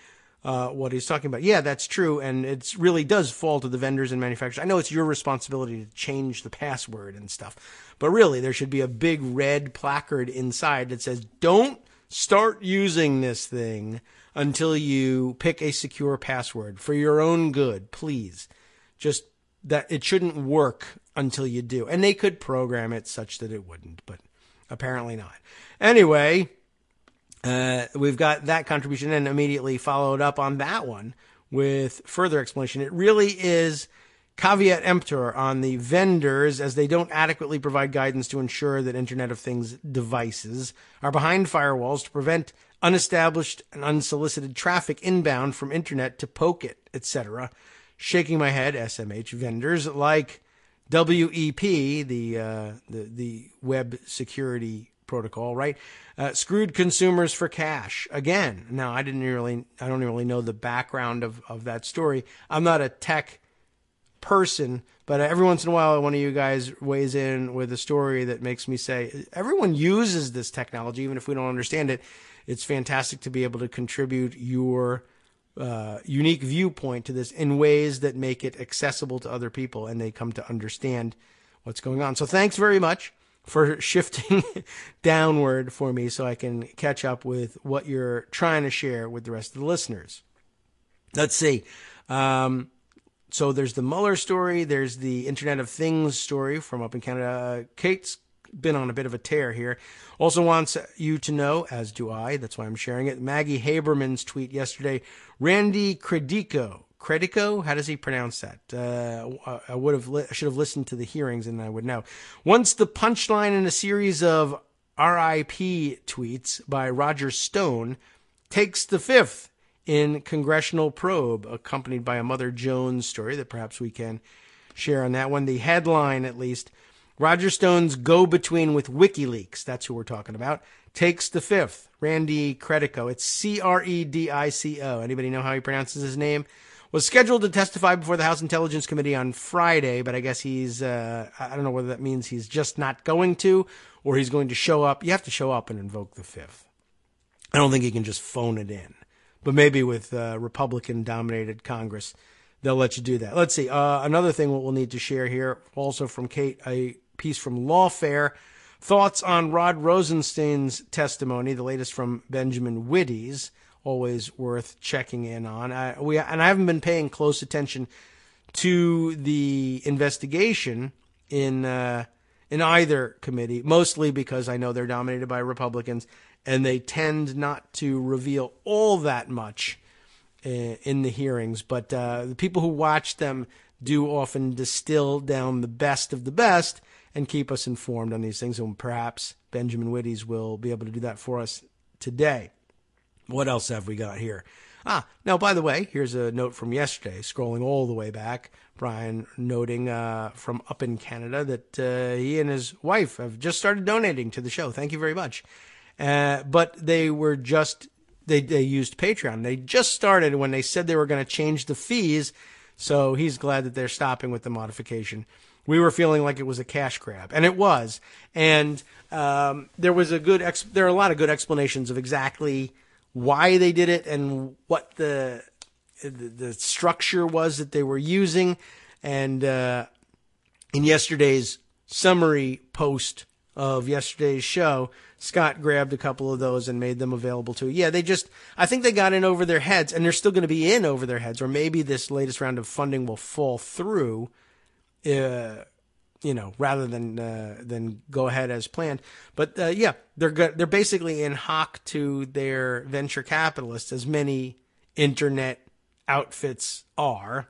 what he's talking about. Yeah, that's true, and it really does fall to the vendors and manufacturers. I know it's your responsibility to change the password and stuff, but really there should be a big red placard inside that says, don't start using this thing until you pick a secure password for your own good, please. Just that it shouldn't work until you do. And they could program it such that it wouldn't, but apparently not. Anyway, we've got that contribution and immediately followed up on that one with further explanation. It really is caveat emptor on the vendors, as they don't adequately provide guidance to ensure that Internet of Things devices are behind firewalls to prevent unestablished and unsolicited traffic inbound from Internet to poke it, etc. Shaking my head, SMH vendors like WEP, the web security protocol, right? Screwed consumers for cash again. Now, I don't really know the background of that story. I'm not a tech person, but every once in a while, one of you guys weighs in with a story that makes me say, everyone uses this technology, even if we don't understand it. It's fantastic to be able to contribute your unique viewpoint to this in ways that make it accessible to other people, and they come to understand what's going on. So thanks very much for shifting downward for me so I can catch up with what you're trying to share with the rest of the listeners. Let's see. So there's the Mueller story. There's the Internet of Things story from up in Canada. Kate's been on a bit of a tear here. Also wants you to know, as do I, that's why I'm sharing it, Maggie Haberman's tweet yesterday. Randy Credico, how does he pronounce that? I should have listened to the hearings and I would know. Once the punchline in a series of RIP tweets by Roger Stone takes the fifth in congressional probe, accompanied by a Mother Jones story that perhaps we can share on that one. The headline, at least, Roger Stone's go-between with WikiLeaks, that's who we're talking about, takes the fifth. Randy Credico, it's Credico. Anybody know how he pronounces his name? Was scheduled to testify before the House Intelligence Committee on Friday, but I guess he's, I don't know whether that means he's just not going to, or he's going to show up. You have to show up and invoke the fifth. I don't think he can just phone it in. But maybe with Republican-dominated Congress, they'll let you do that. Let's see. Another thing we'll need to share here, also from Kate, a piece from Lawfare. Thoughts on Rod Rosenstein's testimony, the latest from Benjamin Wittes, always worth checking in on. I haven't been paying close attention to the investigation in either committee, mostly because I know they're dominated by Republicans, and they tend not to reveal all that much in the hearings. But the people who watch them do often distill down the best of the best and keep us informed on these things. And perhaps Benjamin Wittes will be able to do that for us today. What else have we got here? Now, by the way, here's a note from yesterday, scrolling all the way back. Brian noting from up in Canada that he and his wife have just started donating to the show. Thank you very much. But they were they used Patreon. They just started when they said they were going to change the fees. So he's glad that they're stopping with the modification. We were feeling like it was a cash grab, and it was. And there are a lot of good explanations of exactly why they did it and what the structure was that they were using. And in yesterday's summary post of yesterday's show, Scott grabbed a couple of those and made them available too. Yeah, I think they got in over their heads, and they're still going to be in over their heads, or maybe this latest round of funding will fall through, rather than go ahead as planned. But they're basically in hock to their venture capitalists, as many internet outfits are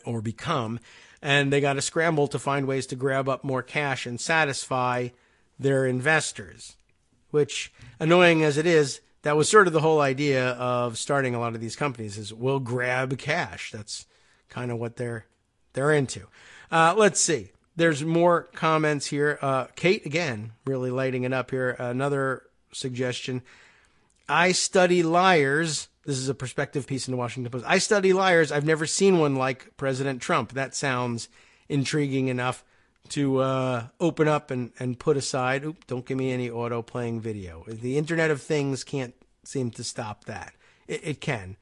or become, and they got to scramble to find ways to grab up more cash and satisfy their investors, which, annoying as it is, that was sort of the whole idea of starting a lot of these companies, is we'll grab cash. That's kind of what they're into. Let's see. There's more comments here. Kate, again, really lighting it up here. Another suggestion. I study liars. This is a perspective piece in the Washington Post. I study liars. I've never seen one like President Trump. That sounds intriguing enough to open up and put aside. Don't give me any auto-playing video. The Internet of Things can't seem to stop that. It can.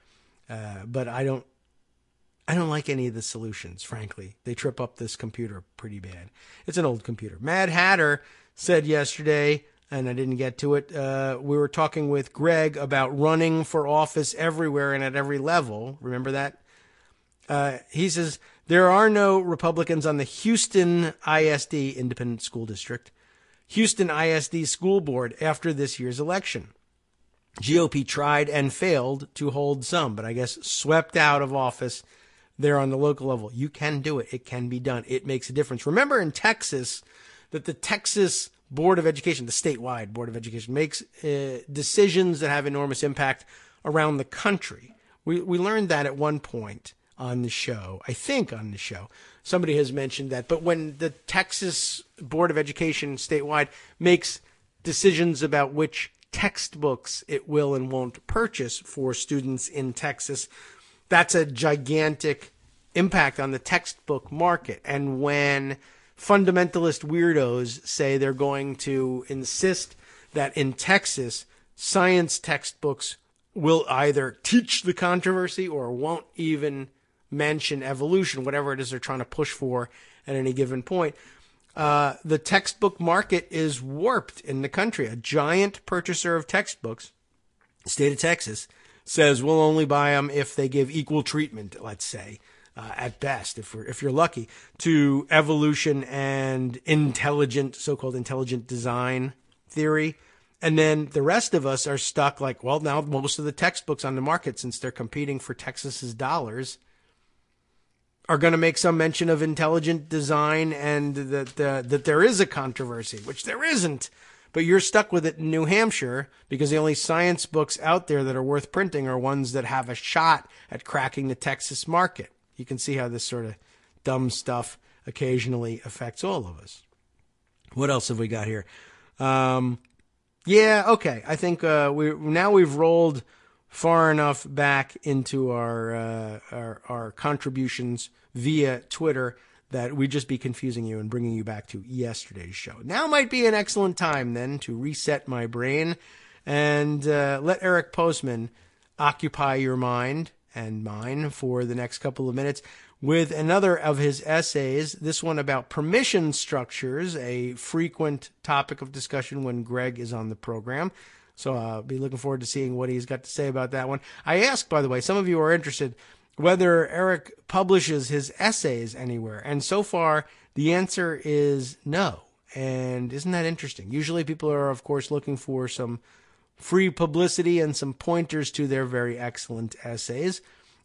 But I don't like any of the solutions, frankly. They trip up this computer pretty bad. It's an old computer. Mad Hatter said yesterday, and I didn't get to it, we were talking with Greg about running for office everywhere and at every level. Remember that? He says, there are no Republicans on the Houston ISD, Independent School District, Houston ISD School Board after this year's election. GOP tried and failed to hold some, but I guess swept out of office there on the local level. You can do it. It can be done. It makes a difference. Remember in Texas that the Texas Board of Education, the statewide Board of Education, makes decisions that have enormous impact around the country. We learned that at one point on the show. I think on the show. Somebody has mentioned that. But when the Texas Board of Education statewide makes decisions about which textbooks it will and won't purchase for students in Texas. That's a gigantic impact on the textbook market. And when fundamentalist weirdos say they're going to insist that in Texas, science textbooks will either teach the controversy or won't even mention evolution, whatever it is they're trying to push for at any given point, the textbook market is warped in the country. A giant purchaser of textbooks, the state of Texas, says we'll only buy them if they give equal treatment, let's say, at best, if you're lucky, to evolution and so-called intelligent design theory. And then the rest of us are stuck like, well, now most of the textbooks on the market, since they're competing for Texas's dollars, are going to make some mention of intelligent design and that there is a controversy, which there isn't. But you're stuck with it in New Hampshire because the only science books out there that are worth printing are ones that have a shot at cracking the Texas market. You can see how this sort of dumb stuff occasionally affects all of us. What else have we got here? Yeah, okay. I think we've rolled far enough back into our contributions via Twitter that we'd just be confusing you and bringing you back to yesterday's show. Now might be an excellent time then to reset my brain and let Eric Postman occupy your mind and mine for the next couple of minutes with another of his essays, this one about permission structures, a frequent topic of discussion when Greg is on the program. So I'll be looking forward to seeing what he's got to say about that one. I asked, by the way, some of you are interested whether Eric publishes his essays anywhere. And so far, the answer is no. And isn't that interesting? Usually people are, of course, looking for some free publicity and some pointers to their very excellent essays.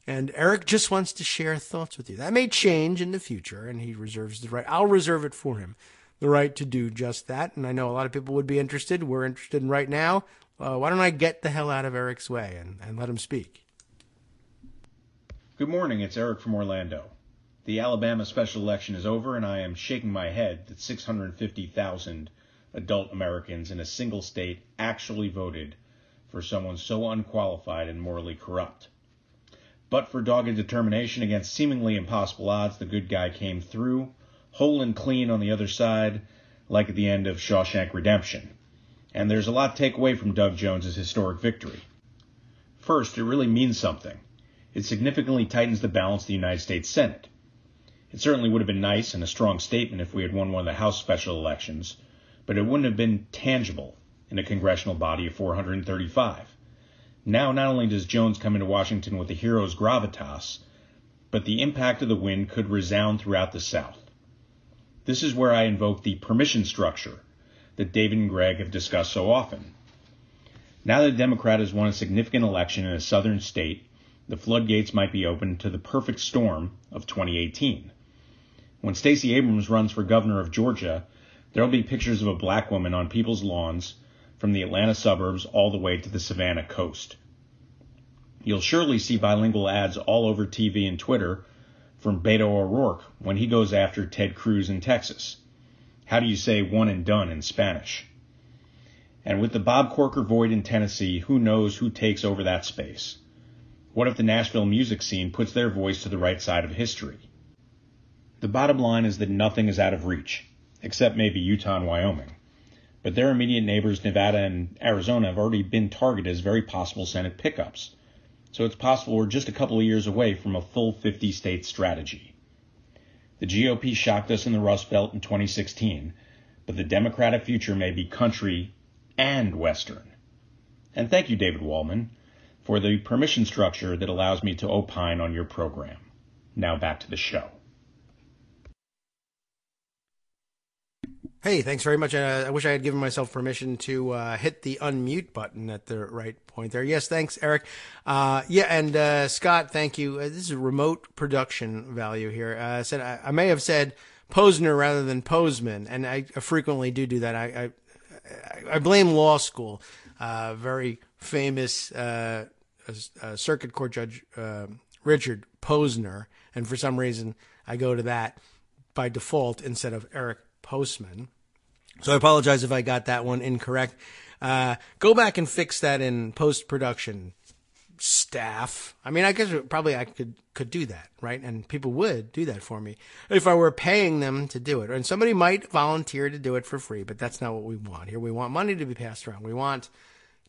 And Eric just wants to share thoughts with you. That may change in the future, and he reserves the right. I'll reserve it for him, the right to do just that. And I know a lot of people would be interested. We're interested in right now. Why don't I get the hell out of Eric's way and let him speak? Good morning. It's Eric from Orlando. The Alabama special election is over, and I am shaking my head that 650,000 adult Americans in a single state actually voted for someone so unqualified and morally corrupt. But for dogged determination against seemingly impossible odds, the good guy came through, whole and clean on the other side, like at the end of Shawshank Redemption. And there's a lot to take away from Doug Jones's historic victory. First, it really means something. It significantly tightens the balance of the United States Senate. It certainly would have been nice and a strong statement if we had won one of the House special elections, but it wouldn't have been tangible in a congressional body of 435. Now, not only does Jones come into Washington with a hero's gravitas, but the impact of the win could resound throughout the South. This is where I invoke the permission structure that David and Greg have discussed so often. Now that a Democrat has won a significant election in a southern state, the floodgates might be open to the perfect storm of 2018. When Stacey Abrams runs for governor of Georgia, there will be pictures of a black woman on people's lawns from the Atlanta suburbs all the way to the Savannah coast. You'll surely see bilingual ads all over TV and Twitter from Beto O'Rourke when he goes after Ted Cruz in Texas. How do you say one and done in Spanish? And with the Bob Corker void in Tennessee, who knows who takes over that space? What if the Nashville music scene puts their voice to the right side of history? The bottom line is that nothing is out of reach, except maybe Utah and Wyoming. But their immediate neighbors, Nevada and Arizona, have already been targeted as very possible Senate pickups. So it's possible we're just a couple of years away from a full 50-state strategy. The GOP shocked us in the Rust Belt in 2016, but the Democratic future may be country and Western. And thank you, David Wallman, for the permission structure that allows me to opine on your program. Now back to the show. Hey, thanks very much. I wish I had given myself permission to hit the unmute button at the right point there. Yes, thanks, Eric. And Scott, thank you. This is a remote production value here. I may have said Posner rather than Posman, and I frequently do that. I blame law school. Very famous circuit court judge Richard Posner, and for some reason I go to that by default instead of Eric Postman. So I apologize if I got that one incorrect. Go back and fix that in post-production, staff. I mean, I guess probably I could do that, right? And people would do that for me if I were paying them to do it. And somebody might volunteer to do it for free, but that's not what we want here. We want money to be passed around. We want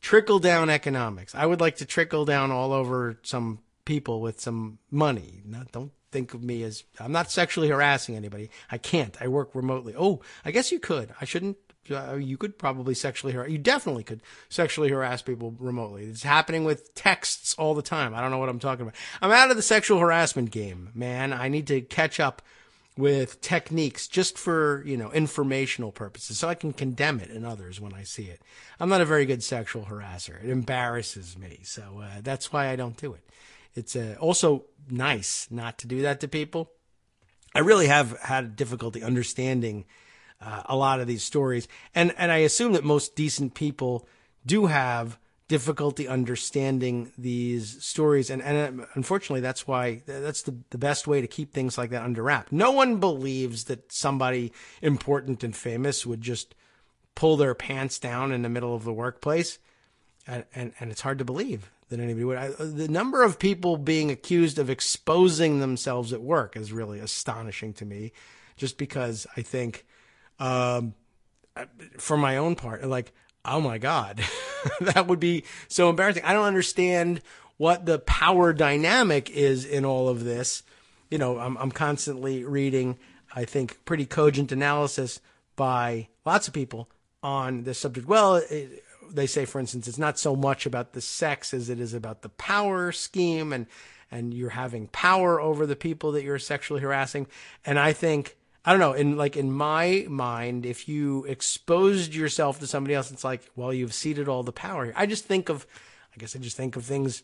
trickle-down economics. I would like to trickle down all over some people with some money. Don't think of me as, I'm not sexually harassing anybody. I can't. I work remotely. Oh, I guess you could. I shouldn't. You could probably sexually harass. You definitely could sexually harass people remotely. It's happening with texts all the time. I don't know what I'm talking about. I'm out of the sexual harassment game, man. I need to catch up with techniques just for, informational purposes so I can condemn it in others when I see it. I'm not a very good sexual harasser. It embarrasses me. So that's why I don't do it. It's also nice not to do that to people. I really have had difficulty understanding a lot of these stories. And I assume that most decent people do have difficulty understanding these stories. And unfortunately, that's the best way to keep things like that under wrap. No one believes that somebody important and famous would just pull their pants down in the middle of the workplace. And it's hard to believe that anybody would. The number of people being accused of exposing themselves at work is really astonishing to me, just because I think, for my own part, like, oh my God, that would be so embarrassing. I don't understand what the power dynamic is in all of this. I'm constantly reading, I think, pretty cogent analysis by lots of people on this subject. Well, they say, for instance, it's not so much about the sex as it is about the power scheme, and you're having power over the people that you're sexually harassing. And I think, I don't know, in my mind, if you exposed yourself to somebody else, it's like, well, you've ceded all the power here. I just think of things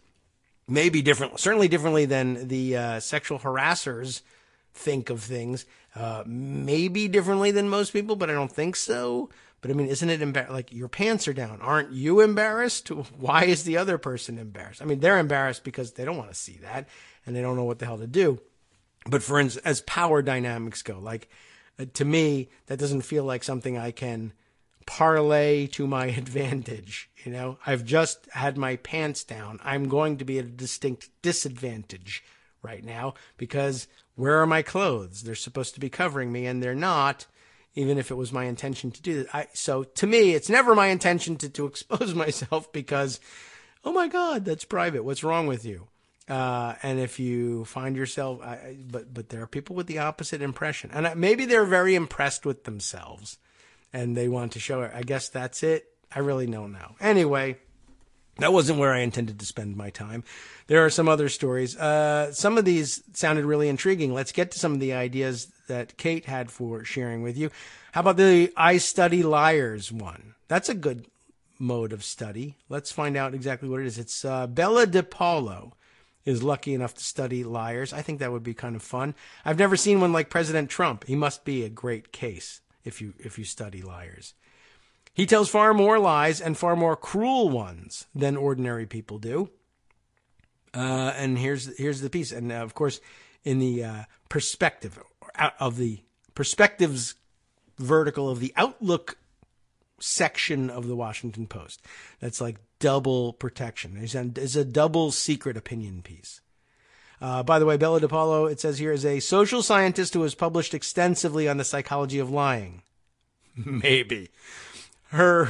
maybe different, certainly differently than the sexual harassers think of things. Maybe differently than most people, but I don't think so. But I mean, isn't it like, your pants are down? Aren't you embarrassed? Why is the other person embarrassed? I mean, they're embarrassed because they don't want to see that and they don't know what the hell to do. But for instance, as power dynamics go, like, to me, that doesn't feel like something I can parlay to my advantage. I've just had my pants down. I'm going to be at a distinct disadvantage right now because where are my clothes? They're supposed to be covering me and they're not, even if it was my intention to do that. So to me, it's never my intention to expose myself because, oh my God, that's private. What's wrong with you? And if you find yourself, but there are people with the opposite impression, and maybe they're very impressed with themselves and they want to show it. I guess that's it. I really don't know. Anyway, that wasn't where I intended to spend my time. There are some other stories. Some of these sounded really intriguing. Let's get to some of the ideas that Kate had for sharing with you. How about the I Study Liars one? That's a good mode of study. Let's find out exactly what it is. It's Bella DePaulo is lucky enough to study liars. I think that would be kind of fun. I've never seen one like President Trump. He must be a great case if you study liars. He tells far more lies and far more cruel ones than ordinary people do. And here's the piece. And of course, in the perspective of the perspectives vertical of the Outlook section of the Washington Post. That's like double protection. It's a double secret opinion piece. By the way, Bella DePaulo, it says here, is a social scientist who has published extensively on the psychology of lying. Maybe. How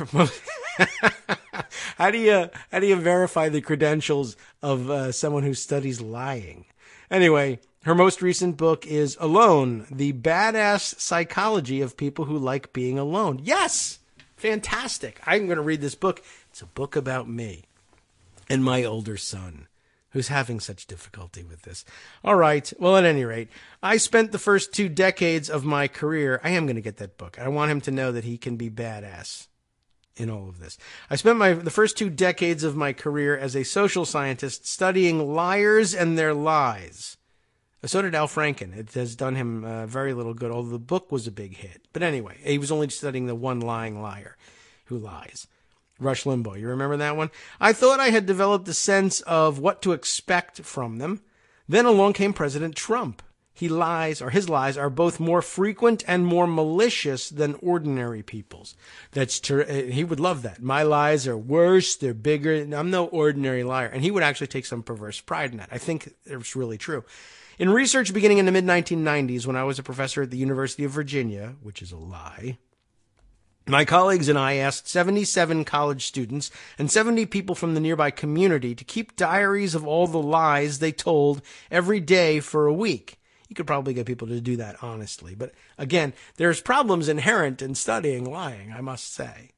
do you verify the credentials of someone who studies lying? Anyway, her most recent book is Alone, the Badass Psychology of People Who Like Being Alone. Yes! Fantastic. I'm going to read this book. It's a book about me and my older son, who's having such difficulty with this. All right. Well, at any rate, I spent the first 2 decades of my career. I am going to get that book. I want him to know that he can be badass in all of this. I spent the first 2 decades of my career as a social scientist studying liars and their lies. So did Al Franken. It has done him very little good, although the book was a big hit. But anyway, he was only studying the one lying liar who lies. Rush Limbaugh. You remember that one? I thought I had developed a sense of what to expect from them. Then along came President Trump. his lies are both more frequent and more malicious than ordinary people's. He would love that. My lies are worse, they're bigger. I'm no ordinary liar. And he would actually take some perverse pride in that. I think it's really true. In research beginning in the mid-1990s, when I was a professor at the University of Virginia, which is a lie, my colleagues and I asked 77 college students and 70 people from the nearby community to keep diaries of all the lies they told every day for a week. You could probably get people to do that honestly. But again, there's problems inherent in studying lying, I must say.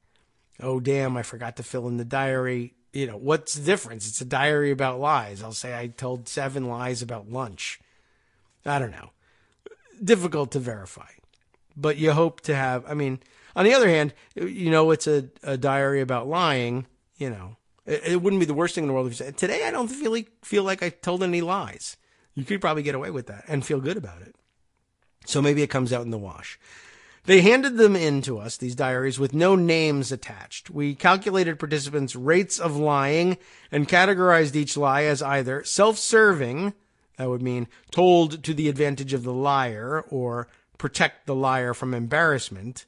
Oh, damn, I forgot to fill in the diary. What's the difference? It's a diary about lies. I'll say I told 7 lies about lunch. I don't know. Difficult to verify. But you hope to have, on the other hand, it's a diary about lying, It wouldn't be the worst thing in the world if you said, today I don't feel like I told any lies. You could probably get away with that and feel good about it. So maybe it comes out in the wash. They handed them in to us, these diaries, with no names attached. We calculated participants' rates of lying and categorized each lie as either self-serving, that would mean told to the advantage of the liar, or protect the liar from embarrassment,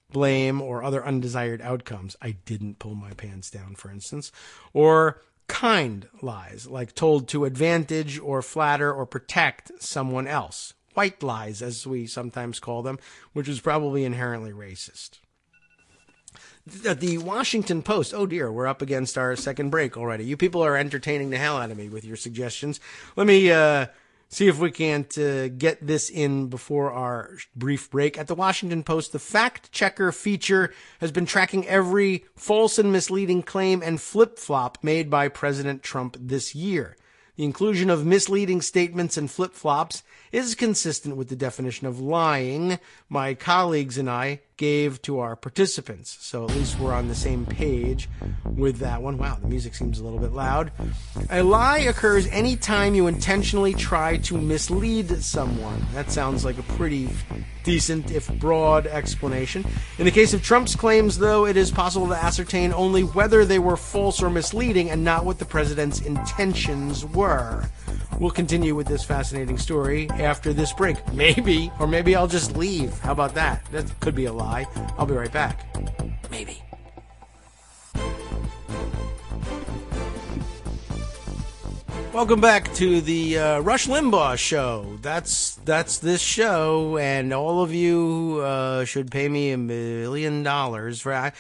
blame, or other undesired outcomes. I didn't pull my pants down, for instance. Or kind lies, like told to advantage or flatter or protect someone else. White lies, as we sometimes call them, which is probably inherently racist. At the Washington Post, oh dear, we're up against our second break already. You people are entertaining the hell out of me with your suggestions. Let me see if we can't get this in before our brief break. At the Washington Post, the Fact Checker feature has been tracking every false and misleading claim and flip-flop made by President Trump this year. The inclusion of misleading statements and flip-flops is consistent with the definition of lying my colleagues and I gave to our participants. So at least we're on the same page with that one. Wow, the music seems a little bit loud. A lie occurs anytime you intentionally try to mislead someone. That sounds like a pretty decent, if broad, explanation. In the case of Trump's claims, though, it is possible to ascertain only whether they were false or misleading and not what the president's intentions were. We'll continue with this fascinating story after this break. Maybe, or maybe I'll just leave. How about that? That could be a lie. I'll be right back. Maybe. Welcome back to the Rush Limbaugh Show. That's this show, and all of you should pay me $1 million for.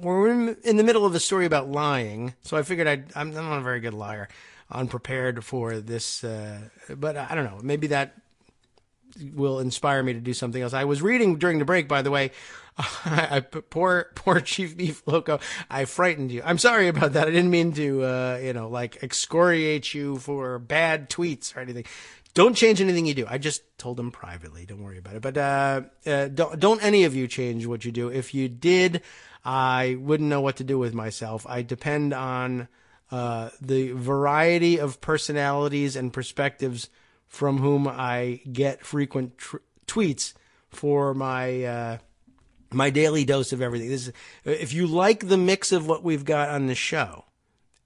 We're in the middle of a story about lying, so I figured I'm not a very good liar, unprepared for this, but I don't know. Maybe that will inspire me to do something else. I was reading during the break, by the way. Poor Chief Beef Loco. I frightened you. I'm sorry about that. I didn't mean to, excoriate you for bad tweets or anything. Don't change anything you do. I just told him privately. Don't worry about it. But don't any of you change what you do. If you did, I wouldn't know what to do with myself. I depend on the variety of personalities and perspectives from whom I get frequent tweets for my my daily dose of everything. If you like the mix of what we've got on the show,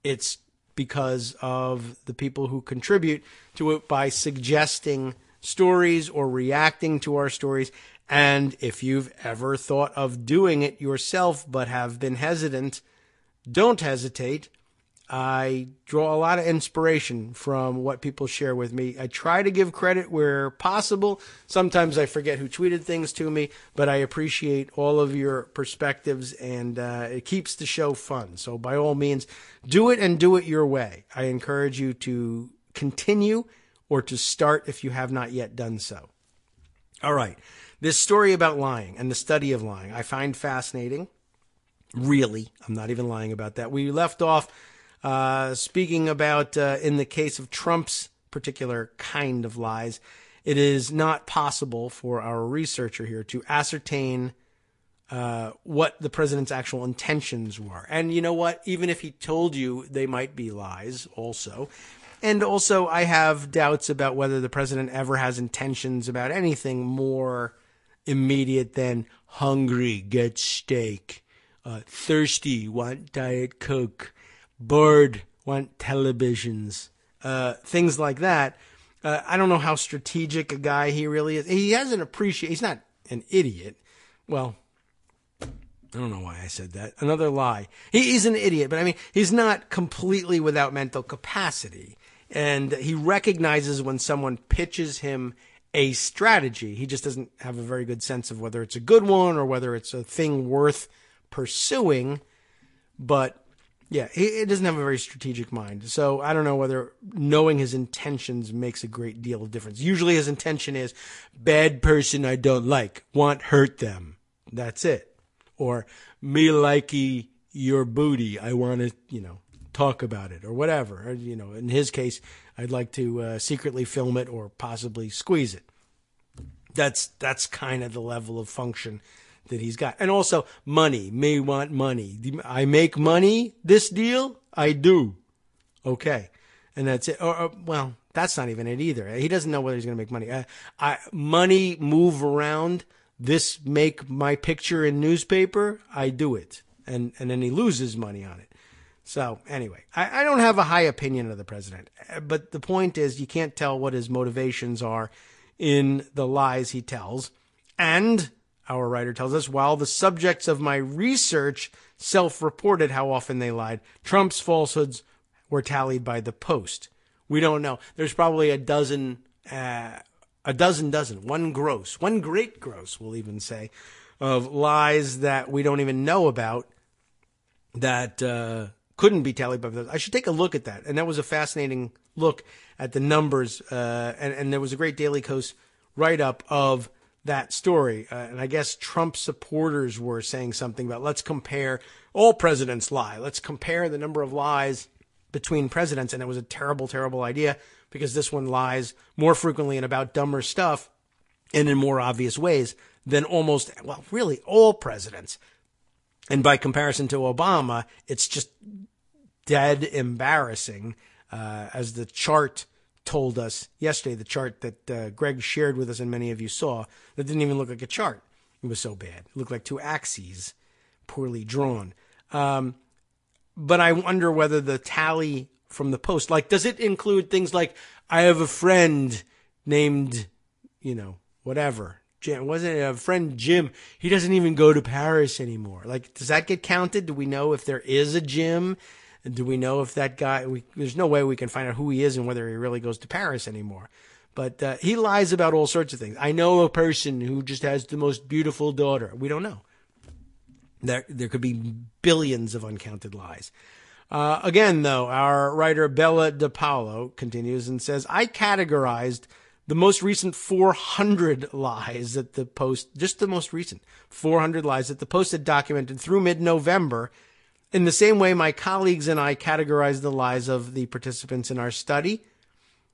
it's because of the people who contribute to it by suggesting stories or reacting to our stories. And if you've ever thought of doing it yourself but have been hesitant, don't hesitate. I draw a lot of inspiration from what people share with me. I try to give credit where possible. Sometimes I forget who tweeted things to me, but I appreciate all of your perspectives, and it keeps the show fun. So by all means, do it and do it your way. I encourage you to continue or to start if you have not yet done so. All right. This story about lying and the study of lying, I find fascinating. Really, I'm not even lying about that. We left off speaking about, in the case of Trump's particular kind of lies, it is not possible for our researcher here to ascertain what the president's actual intentions were. And you know what? Even if he told you, they might be lies also. And also, I have doubts about whether the president ever has intentions about anything more immediate than hungry, get steak, thirsty, want Diet Coke, bored, want televisions, things like that. I don't know how strategic a guy he really is. He has he's not an idiot. Well, I don't know why I said that. Another lie. He's an idiot, but I mean, he's not completely without mental capacity. And he recognizes when someone pitches him a strategy. He just doesn't have a very good sense of whether it's a good one or whether it's a thing worth pursuing. But yeah, he doesn't have a very strategic mind. So I don't know whether knowing his intentions makes a great deal of difference. Usually his intention is, bad person I don't like, want hurt them. That's it. Or, me likey your booty, I want to, talk about it or whatever. Or, in his case, I'd like to secretly film it or possibly squeeze it. That's kind of the level of function that he's got. And also money, may want money. I make money, this deal? I do. Okay. And that's it. Well, that's not even it either. He doesn't know whether he's going to make money. Money move around, this make my picture in newspaper, I do it. And then he loses money on it. So anyway, I don't have a high opinion of the president, but the point is you can't tell what his motivations are in the lies he tells. And our writer tells us, while the subjects of my research self-reported how often they lied, Trump's falsehoods were tallied by the Post. We don't know. There's probably a dozen, one great gross, we'll even say, of lies that we don't even know about that couldn't be tallied by the Post. I should take a look at that. And that was a fascinating look at the numbers. And there was a great Daily Kos write-up of that story. And I guess Trump supporters were saying something about, let's compare, all presidents lie. Let's compare the number of lies between presidents. And it was a terrible, terrible idea because this one lies more frequently and about dumber stuff and in more obvious ways than really all presidents. And by comparison to Obama, it's just dead embarrassing, as the chart told us yesterday, the chart that Greg shared with us and many of you saw, that didn't even look like a chart. It was so bad. It looked like two axes, poorly drawn. But I wonder whether the tally from the Post, does it include things like, I have a friend named, whatever, Jim, wasn't it a friend Jim? He doesn't even go to Paris anymore. Does that get counted? Do we know if there is a Jim? Do we know if that guy, there's no way we can find out who he is and whether he really goes to Paris anymore. But he lies about all sorts of things. I know a person who just has the most beautiful daughter. We don't know. There could be billions of uncounted lies. Again, though, our writer Bella DePaolo continues and says, I categorized the most recent 400 lies that the Post, just the most recent 400 lies that the Post had documented through mid-November, in the same way my colleagues and I categorized the lies of the participants in our study.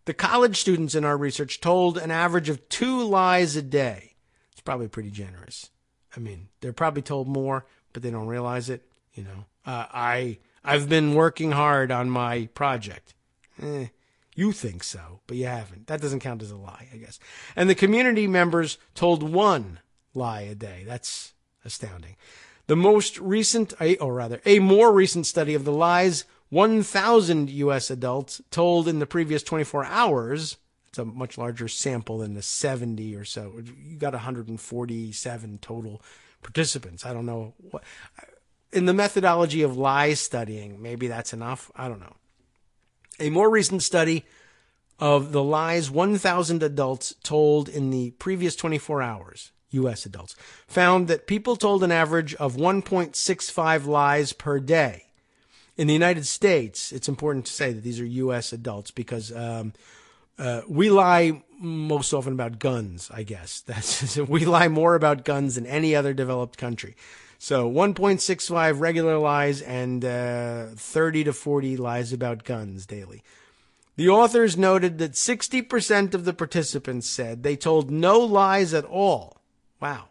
The college students in our research told an average of 2 lies a day. It's probably pretty generous. I mean, they're probably told more, but they don't realize it. I've been working hard on my project. You think so, but you haven't. That doesn't count as a lie, I guess. And the community members told 1 lie a day. That's astounding. The most recent, a more recent study of the lies 1,000 U.S. adults told in the previous 24 hours, it's a much larger sample than the 70 or so. You got 147 total participants. I don't know. In the methodology of lie studying, maybe that's enough. I don't know. A more recent study of the lies 1,000 adults told in the previous 24 hours, U.S. adults, found that people told an average of 1.65 lies per day. In the United States, it's important to say that these are U.S. adults because we lie most often about guns, I guess. We lie more about guns than any other developed country. So 1.65 regular lies and 30 to 40 lies about guns daily. The authors noted that 60% of the participants said they told no lies at all. Wow.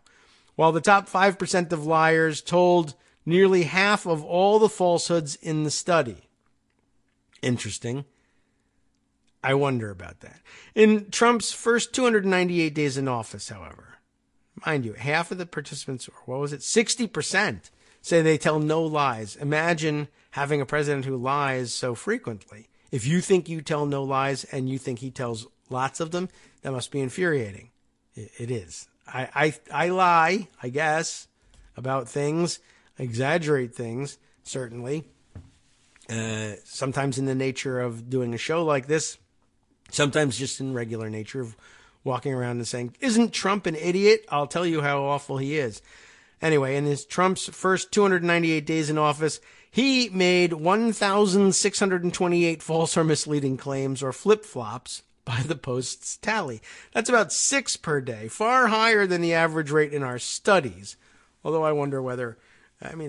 While the top 5% of liars told nearly half of all the falsehoods in the study. Interesting. I wonder about that. In Trump's first 298 days in office, however, mind you, half of the participants, or 60%, say they tell no lies. Imagine having a president who lies so frequently. If you think you tell no lies and you think he tells lots of them. That must be infuriating. It is. I lie, I guess, about things, exaggerate things, certainly. Sometimes in the nature of doing a show like this, sometimes just in regular nature of walking around and saying, "Isn't Trump an idiot? I'll tell you how awful he is." Anyway, in Trump's first 298 days in office, he made 1,628 false or misleading claims or flip-flops by the Post's tally. That's about 6 per day, far higher than the average rate in our studies. Although I wonder whether,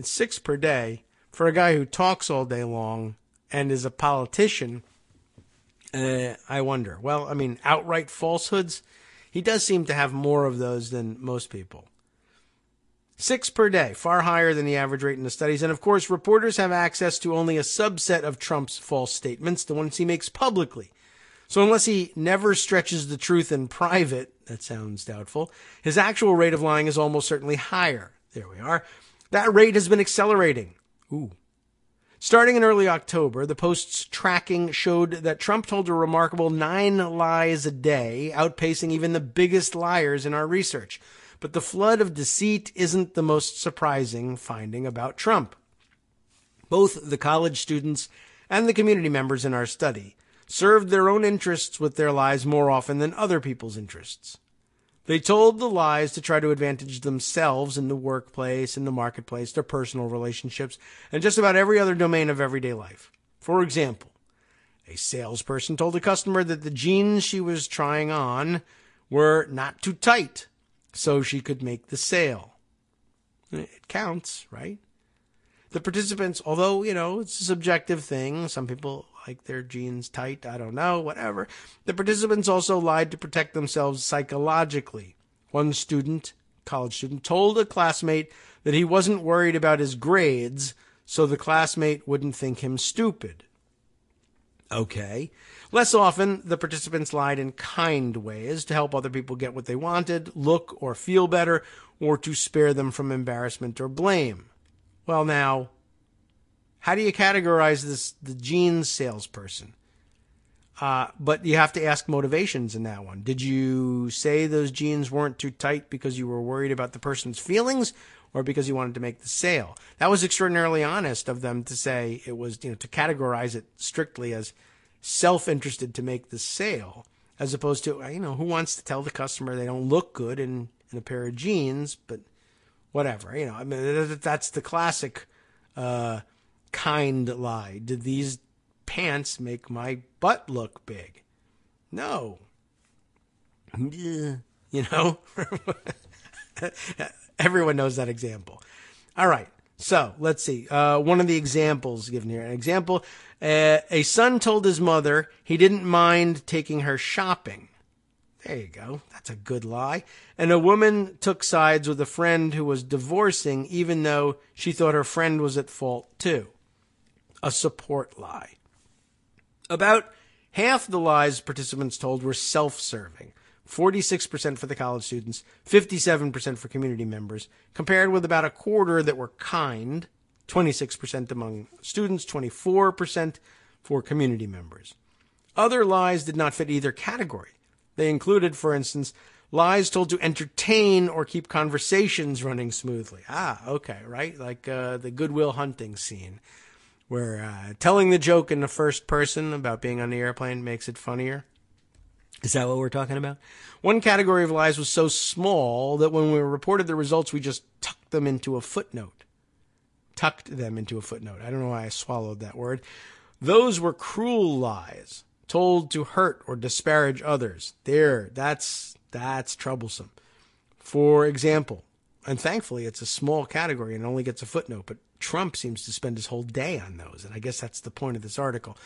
6 per day, for a guy who talks all day long and is a politician, I wonder. Well, outright falsehoods, he does seem to have more of those than most people. 6 per day, far higher than the average rate in the studies. And of course, reporters have access to only a subset of Trump's false statements, the ones he makes publicly. So unless he never stretches the truth in private, that sounds doubtful, his actual rate of lying is almost certainly higher. There we are. That rate has been accelerating. Ooh. Starting in early October, the Post's tracking showed that Trump told a remarkable 9 lies a day, outpacing even the biggest liars in our research. But the flood of deceit isn't the most surprising finding about Trump. Both the college students and the community members in our study served their own interests with their lies more often than other people's interests. They told the lies to try to advantage themselves in the workplace, in the marketplace, their personal relationships, and just about every other domain of everyday life. For example, a salesperson told a customer that the jeans she was trying on were not too tight, so she could make the sale. It counts, right? The participants, although, it's a subjective thing, some people like their jeans tight, I don't know, whatever. The participants also lied to protect themselves psychologically. One student, college student, told a classmate that he wasn't worried about his grades, so the classmate wouldn't think him stupid. Okay. Less often, the participants lied in kind ways to help other people get what they wanted, look or feel better, or to spare them from embarrassment or blame. Well, now, how do you categorize the jeans salesperson? But you have to ask motivations in that one. Did you say those jeans weren't too tight because you were worried about the person's feelings or because you wanted to make the sale? That was extraordinarily honest of them to say it was, to categorize it strictly as self-interested to make the sale, as opposed to, who wants to tell the customer they don't look good in a pair of jeans, but whatever, that's the classic kind lie. Did these pants make my butt look big? No. Everyone knows that example. All right. So let's see. One of the examples given here. An example, a son told his mother he didn't mind taking her shopping. There you go. That's a good lie. And a woman took sides with a friend who was divorcing, even though she thought her friend was at fault too. A support lie. About half the lies participants told were self-serving. 46% for the college students, 57% for community members, compared with about a quarter that were kind, 26% among students, 24% for community members. Other lies did not fit either category. They included, for instance, lies told to entertain or keep conversations running smoothly. Okay, right? Like the Good Will Hunting scene, where telling the joke in the first person about being on the airplane makes it funnier. Is that what we're talking about? One category of lies was so small that when we reported the results, we just tucked them into a footnote. Tucked them into a footnote. I don't know why I swallowed that word. Those were cruel lies, told to hurt or disparage others. That's troublesome. For example, and thankfully it's a small category and only gets a footnote, but Trump seems to spend his whole day on those, and I guess that's the point of this article.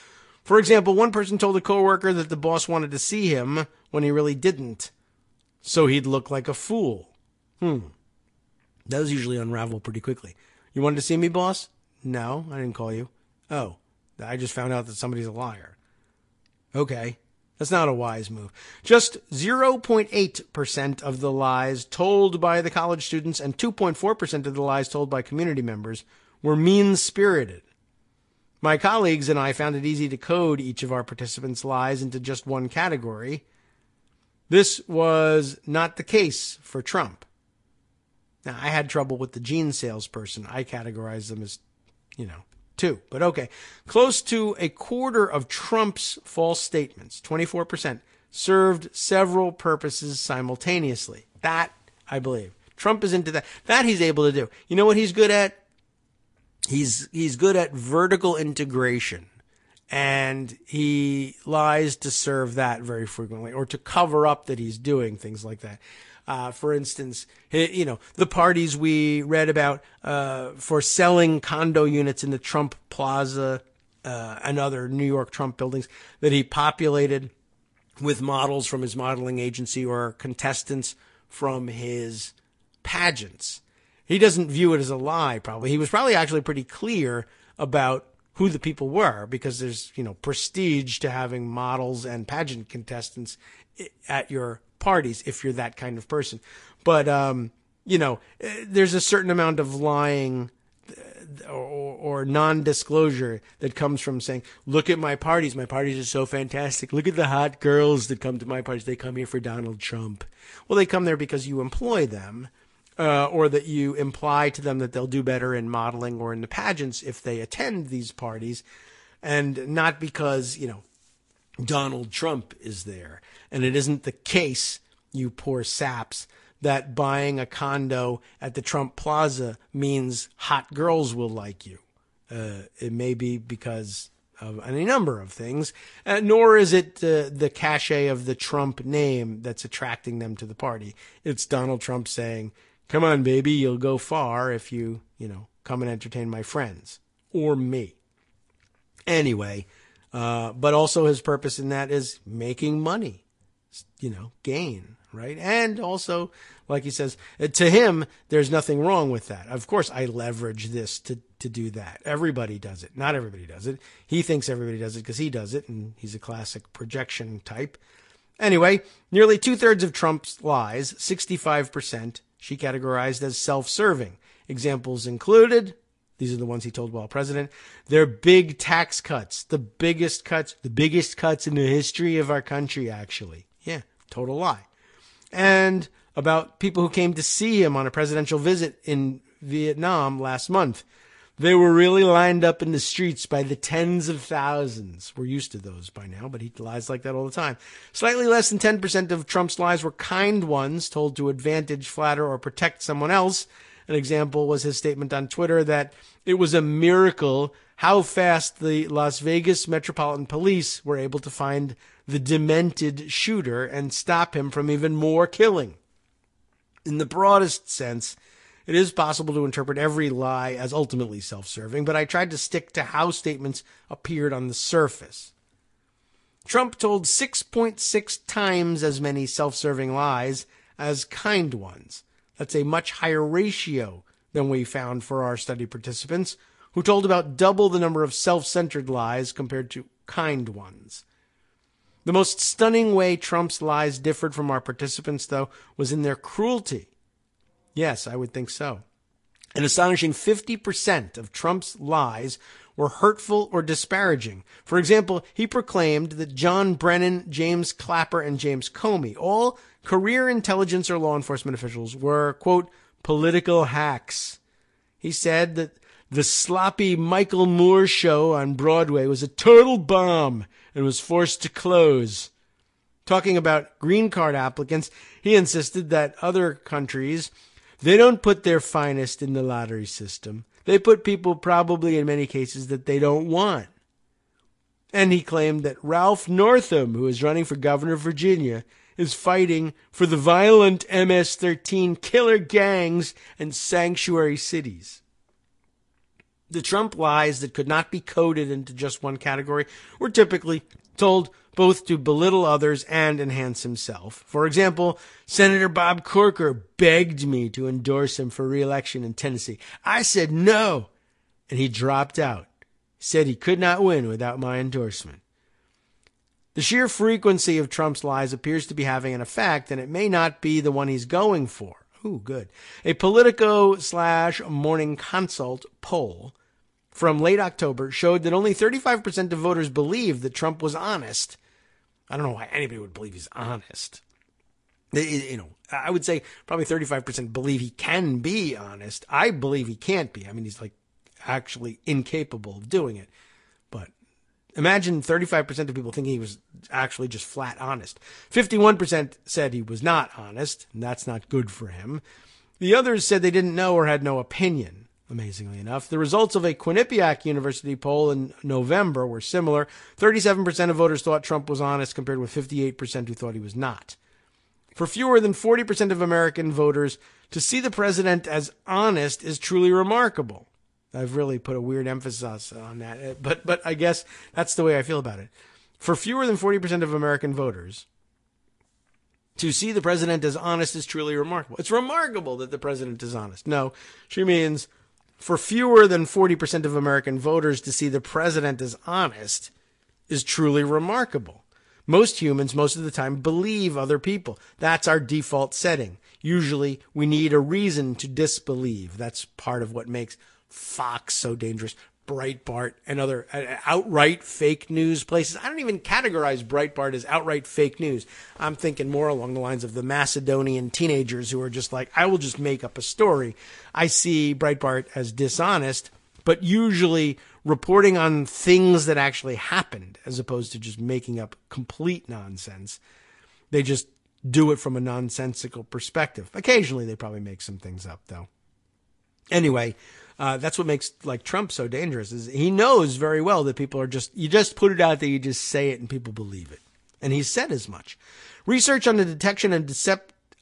For example, one person told a coworker that the boss wanted to see him when he really didn't, so he'd look like a fool. Those usually unravel pretty quickly. You wanted to see me, boss? No, I didn't call you. Oh, I just found out that somebody's a liar. Okay, that's not a wise move. Just 0.8% of the lies told by the college students and 2.4% of the lies told by community members were mean-spirited. My colleagues and I found it easy to code each of our participants' lies into just one category. This was not the case for Trump. Now, I had trouble with the jean salesperson. I categorize them as, two. But okay. Close to a quarter of Trump's false statements, 24%, served several purposes simultaneously. That, I believe. Trump is into that. That he's able to do. You know what he's good at? He's good at vertical integration. And he lies to serve that very frequently, or to cover up that he's doing things like that. For instance, the parties we read about for selling condo units in the Trump Plaza and other New York Trump buildings that he populated with models from his modeling agency or contestants from his pageants. He doesn't view it as a lie, probably. He was probably actually pretty clear about who the people were, because there's, prestige to having models and pageant contestants at your parties if you're that kind of person. But, there's a certain amount of lying or non-disclosure that comes from saying, look at my parties. My parties are so fantastic. Look at the hot girls that come to my parties. They come here for Donald Trump. Well, they come there because you employ them. Or that you imply to them that they'll do better in modeling or in the pageants if they attend these parties, and not because, Donald Trump is there. And it isn't the case, you poor saps, that buying a condo at the Trump Plaza means hot girls will like you. It may be because of any number of things, nor is it the cachet of the Trump name that's attracting them to the party. It's Donald Trump saying, come on, baby, you'll go far if you, come and entertain my friends or me. Anyway, but also his purpose in that is making money, gain, right? And also, like he says, to him, there's nothing wrong with that. Of course, I leverage this to do that. Everybody does it. Not everybody does it. He thinks everybody does it because he does it, and he's a classic projection type. Anyway, nearly 2/3 of Trump's lies, 65%, she categorized as self-serving. Examples included, these are the ones he told while president, they're big tax cuts, the biggest cuts in the history of our country, actually. Yeah, total lie. And about people who came to see him on a presidential visit in Vietnam last month. They were really lined up in the streets by the tens of thousands. We're used to those by now, but he lies like that all the time. Slightly less than 10% of Trump's lies were kind ones, told to advantage, flatter, or protect someone else. An example was his statement on Twitter that it was a miracle how fast the Las Vegas Metropolitan Police were able to find the demented shooter and stop him from even more killing. In the broadest sense, it is possible to interpret every lie as ultimately self-serving, but I tried to stick to how statements appeared on the surface. Trump told 6.6 times as many self-serving lies as kind ones. That's a much higher ratio than we found for our study participants, who told about double the number of self-centered lies compared to kind ones. The most stunning way Trump's lies differed from our participants, though, was in their cruelty. Yes, I would think so. An astonishing 50% of Trump's lies were hurtful or disparaging. For example, he proclaimed that John Brennan, James Clapper, and James Comey, all career intelligence or law enforcement officials, were, quote, political hacks. He said that the sloppy Michael Moore show on Broadway was a total bomb and was forced to close. Talking about green card applicants, he insisted that other countries, they don't put their finest in the lottery system. They put people probably in many cases that they don't want. And he claimed that Ralph Northam, who is running for governor of Virginia, is fighting for the violent MS-13 killer gangs and sanctuary cities. The Trump lies that could not be coded into just one category were typically told both to belittle others and enhance himself. For example, Senator Bob Corker begged me to endorse him for re-election in Tennessee. I said no, and he dropped out. He said he could not win without my endorsement. The sheer frequency of Trump's lies appears to be having an effect, and it may not be the one he's going for. Ooh, good. A Politico/Morning Consult poll from late October showed that only 35% of voters believed that Trump was honest. I don't know why anybody would believe he's honest. I would say probably 35% believe he can be honest. I believe he can't be. I mean, he's like actually incapable of doing it. But imagine 35% of people thinking he was actually just flat honest. 51% said he was not honest, and that's not good for him. The others said they didn't know or had no opinion, amazingly enough. The results of a Quinnipiac University poll in November were similar. 37% of voters thought Trump was honest, compared with 58% who thought he was not. For fewer than 40% of American voters, to see the president as honest is truly remarkable. I've really put a weird emphasis on that, but I guess that's the way I feel about it. For fewer than 40% of American voters, to see the president as honest is truly remarkable. It's remarkable that the president is honest. No, she means for fewer than 40% of American voters to see the president as honest is truly remarkable. Most humans, most of the time, believe other people. That's our default setting. Usually, we need a reason to disbelieve. That's part of what makes Fox so dangerous. Breitbart and other outright fake news places. I don't even categorize Breitbart as outright fake news. I'm thinking more along the lines of the Macedonian teenagers who are just like, I will just make up a story. I see Breitbart as dishonest, but usually reporting on things that actually happened as opposed to just making up complete nonsense. They just do it from a nonsensical perspective. Occasionally they probably make some things up though. Anyway, that's what makes like Trump so dangerous is he knows very well that people are you just put it out there, you just say it and people believe it. And he said as much. Research on the detection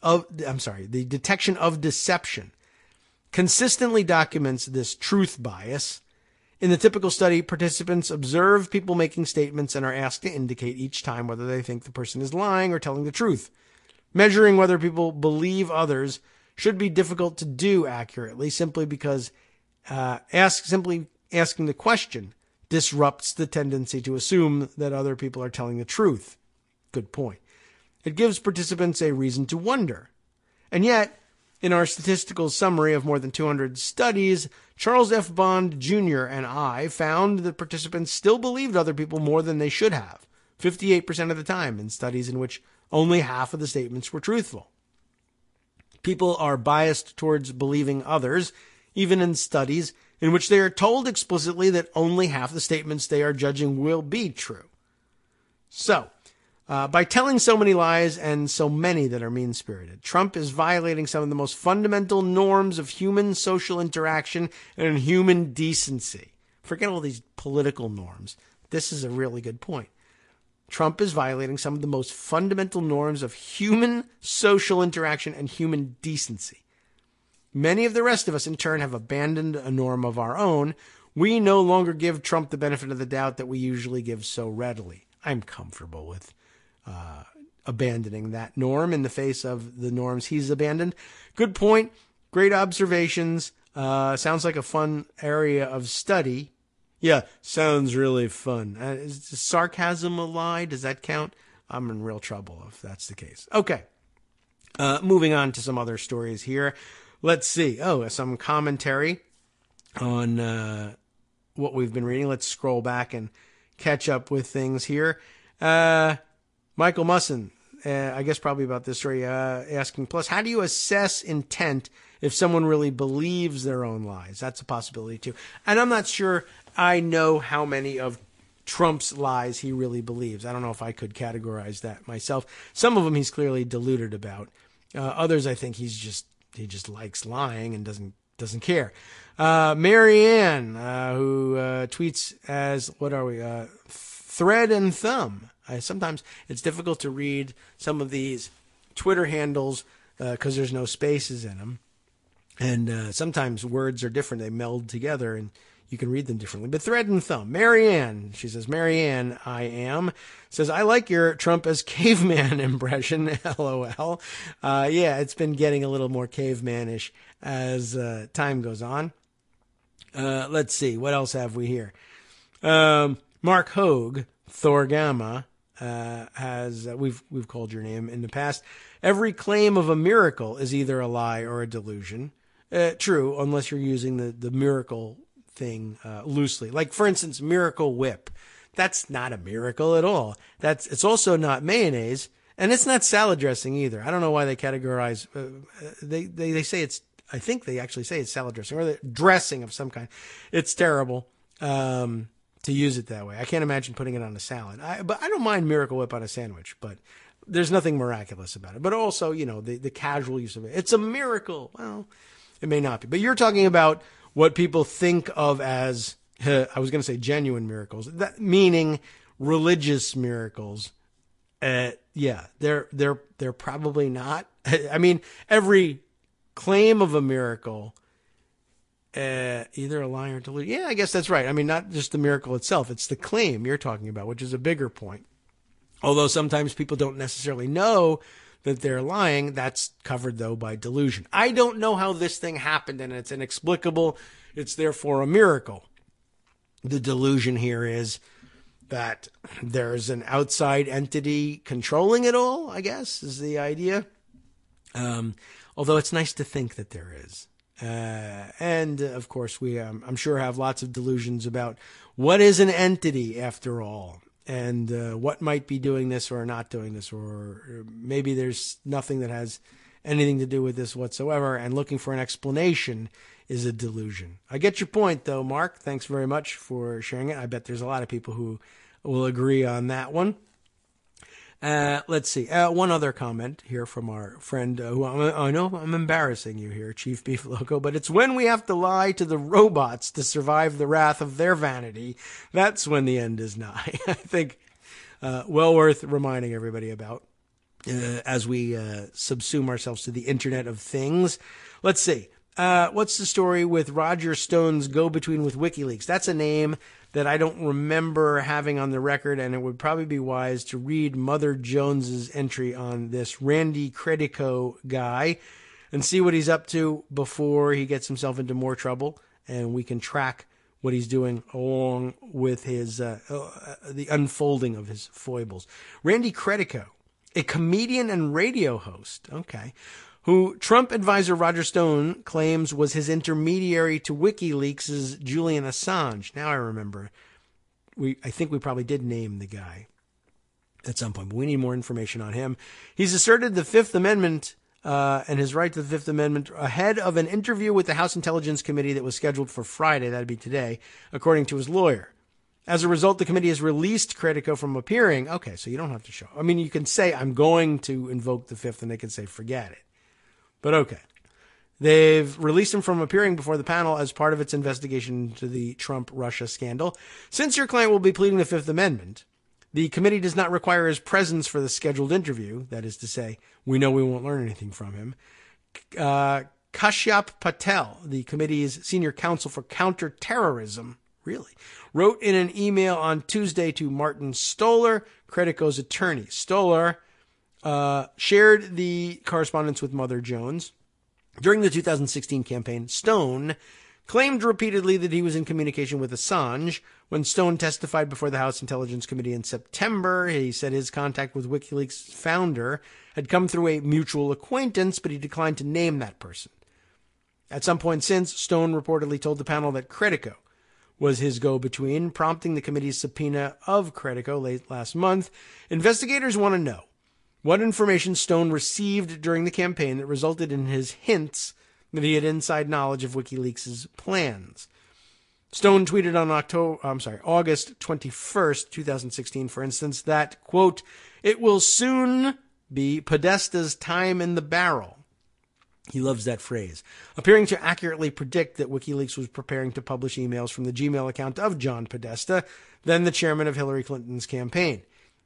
of deception consistently documents this truth bias. In the typical study, participants observe people making statements and are asked to indicate each time whether they think the person is lying or telling the truth. Measuring whether people believe others should be difficult to do accurately simply because simply asking the question disrupts the tendency to assume that other people are telling the truth. Good point. It gives participants a reason to wonder. And yet, in our statistical summary of more than 200 studies, Charles F. Bond Jr. and I found that participants still believed other people more than they should have, 58% of the time in studies in which only half of the statements were truthful. People are biased towards believing others, even in studies in which they are told explicitly that only half the statements they are judging will be true. So, by telling so many lies and so many that are mean-spirited, Trump is violating some of the most fundamental norms of human social interaction and human decency. Forget all these political norms. This is a really good point. Trump is violating some of the most fundamental norms of human social interaction and human decency. Many of the rest of us, in turn, have abandoned a norm of our own. We no longer give Trump the benefit of the doubt that we usually give so readily. I'm comfortable with abandoning that norm in the face of the norms he's abandoned. Good point. Great observations. Sounds like a fun area of study. Yeah, sounds really fun. Is sarcasm a lie? Does that count? I'm in real trouble if that's the case. Okay. Moving on to some other stories here. Let's see. Some commentary on what we've been reading. Let's scroll back and catch up with things here. Michael Musson, I guess probably about this story, asking, plus, how do you assess intent if someone really believes their own lies? That's a possibility too. And I'm not sure I know how many of Trump's lies he really believes. I don't know if I could categorize that myself. Some of them he's clearly deluded about. Others, I think he just likes lying and doesn't care. Marianne, who tweets as, what are we, Thread and Thumb. Sometimes it's difficult to read some of these Twitter handles because there's no spaces in them. And sometimes words are different. They meld together and you can read them differently. But Thread and Thumb. Marianne, she says, Marianne, says, I like your Trump as caveman impression, LOL. Yeah, it's been getting a little more cavemanish as time goes on. Let's see, what else have we here? Mark Hogue, Thor Gamma, has, we've called your name in the past. Every claim of a miracle is either a lie or a delusion. True, unless you're using the miracle thing loosely. Like, for instance, Miracle Whip. That's not a miracle at all. It's also not mayonnaise, And it's not salad dressing either. I don't know why they categorize. They say it's. I think they actually say it's salad dressing or the dressing of some kind. It's terrible to use it that way. I can't imagine putting it on a salad. But I don't mind Miracle Whip on a sandwich. But there's nothing miraculous about it. But also, the casual use of it. It's a miracle. Well, it may not be. But you're talking about what people think of as, I was going to say genuine miracles, that meaning religious miracles. Yeah, they're probably not. I mean, every claim of a miracle, either a lie or delusion. Yeah, I guess that's right. I mean, not just the miracle itself. It's the claim you're talking about, which is a bigger point. Although sometimes people don't necessarily know that they're lying. That's covered, though, by delusion. I don't know how this thing happened, and it's inexplicable. It's therefore a miracle. The delusion here is that there's an outside entity controlling it all, I guess, is the idea. Although it's nice to think that there is. And, of course, we, I'm sure, have lots of delusions about what is an entity, after all, and what might be doing this or not doing this, or maybe there's nothing that has anything to do with this whatsoever, and looking for an explanation is a delusion. I get your point, though, Mark. Thanks very much for sharing it. I bet there's a lot of people who will agree on that one. Let's see. One other comment here from our friend, who I know I'm embarrassing you here, Chief Beef Loco, but it's when we have to lie to the robots to survive the wrath of their vanity, that's when the end is nigh. I think well worth reminding everybody about as we subsume ourselves to the Internet of Things. Let's see. What's the story with Roger Stone's go-between with WikiLeaks? That's a name that I don't remember having on the record, and it would probably be wise to read Mother Jones's entry on this Randy Credico guy and see what he's up to before he gets himself into more trouble, and we can track what he's doing along with his the unfolding of his foibles. Randy Credico, a comedian and radio host, who Trump advisor Roger Stone claims was his intermediary to WikiLeaks' Julian Assange. Now I remember. I think we probably did name the guy at some point, but we need more information on him. He's asserted the Fifth Amendment and his right to the Fifth Amendment ahead of an interview with the House Intelligence Committee that was scheduled for Friday. That'd be today, according to his lawyer. As a result, the committee has released Credico from appearing. Okay, so you don't have to show. I mean, you can say, I'm going to invoke the Fifth, and they can say, forget it. But okay. They've released him from appearing before the panel as part of its investigation into the Trump-Russia scandal. Since your client will be pleading the Fifth Amendment, the committee does not require his presence for the scheduled interview. That is to say, we know we won't learn anything from him. Kashyap Patel, the committee's senior counsel for counterterrorism, wrote in an email on Tuesday to Martin Stoller, Credico's attorney. Stoller shared the correspondence with Mother Jones. During the 2016 campaign, Stone claimed repeatedly that he was in communication with Assange. When Stone testified before the House Intelligence Committee in September, he said his contact with WikiLeaks' founder had come through a mutual acquaintance, but he declined to name that person. At some point since, Stone reportedly told the panel that Credico was his go-between, prompting the committee's subpoena of Credico late last month. Investigators want to know what information Stone received during the campaign that resulted in his hints that he had inside knowledge of WikiLeaks' plans. Stone tweeted on August 21st, 2016, for instance, that, quote, "It will soon be Podesta's time in the barrel." He loves that phrase, appearing to accurately predict that WikiLeaks was preparing to publish emails from the Gmail account of John Podesta, then the chairman of Hillary Clinton's campaign.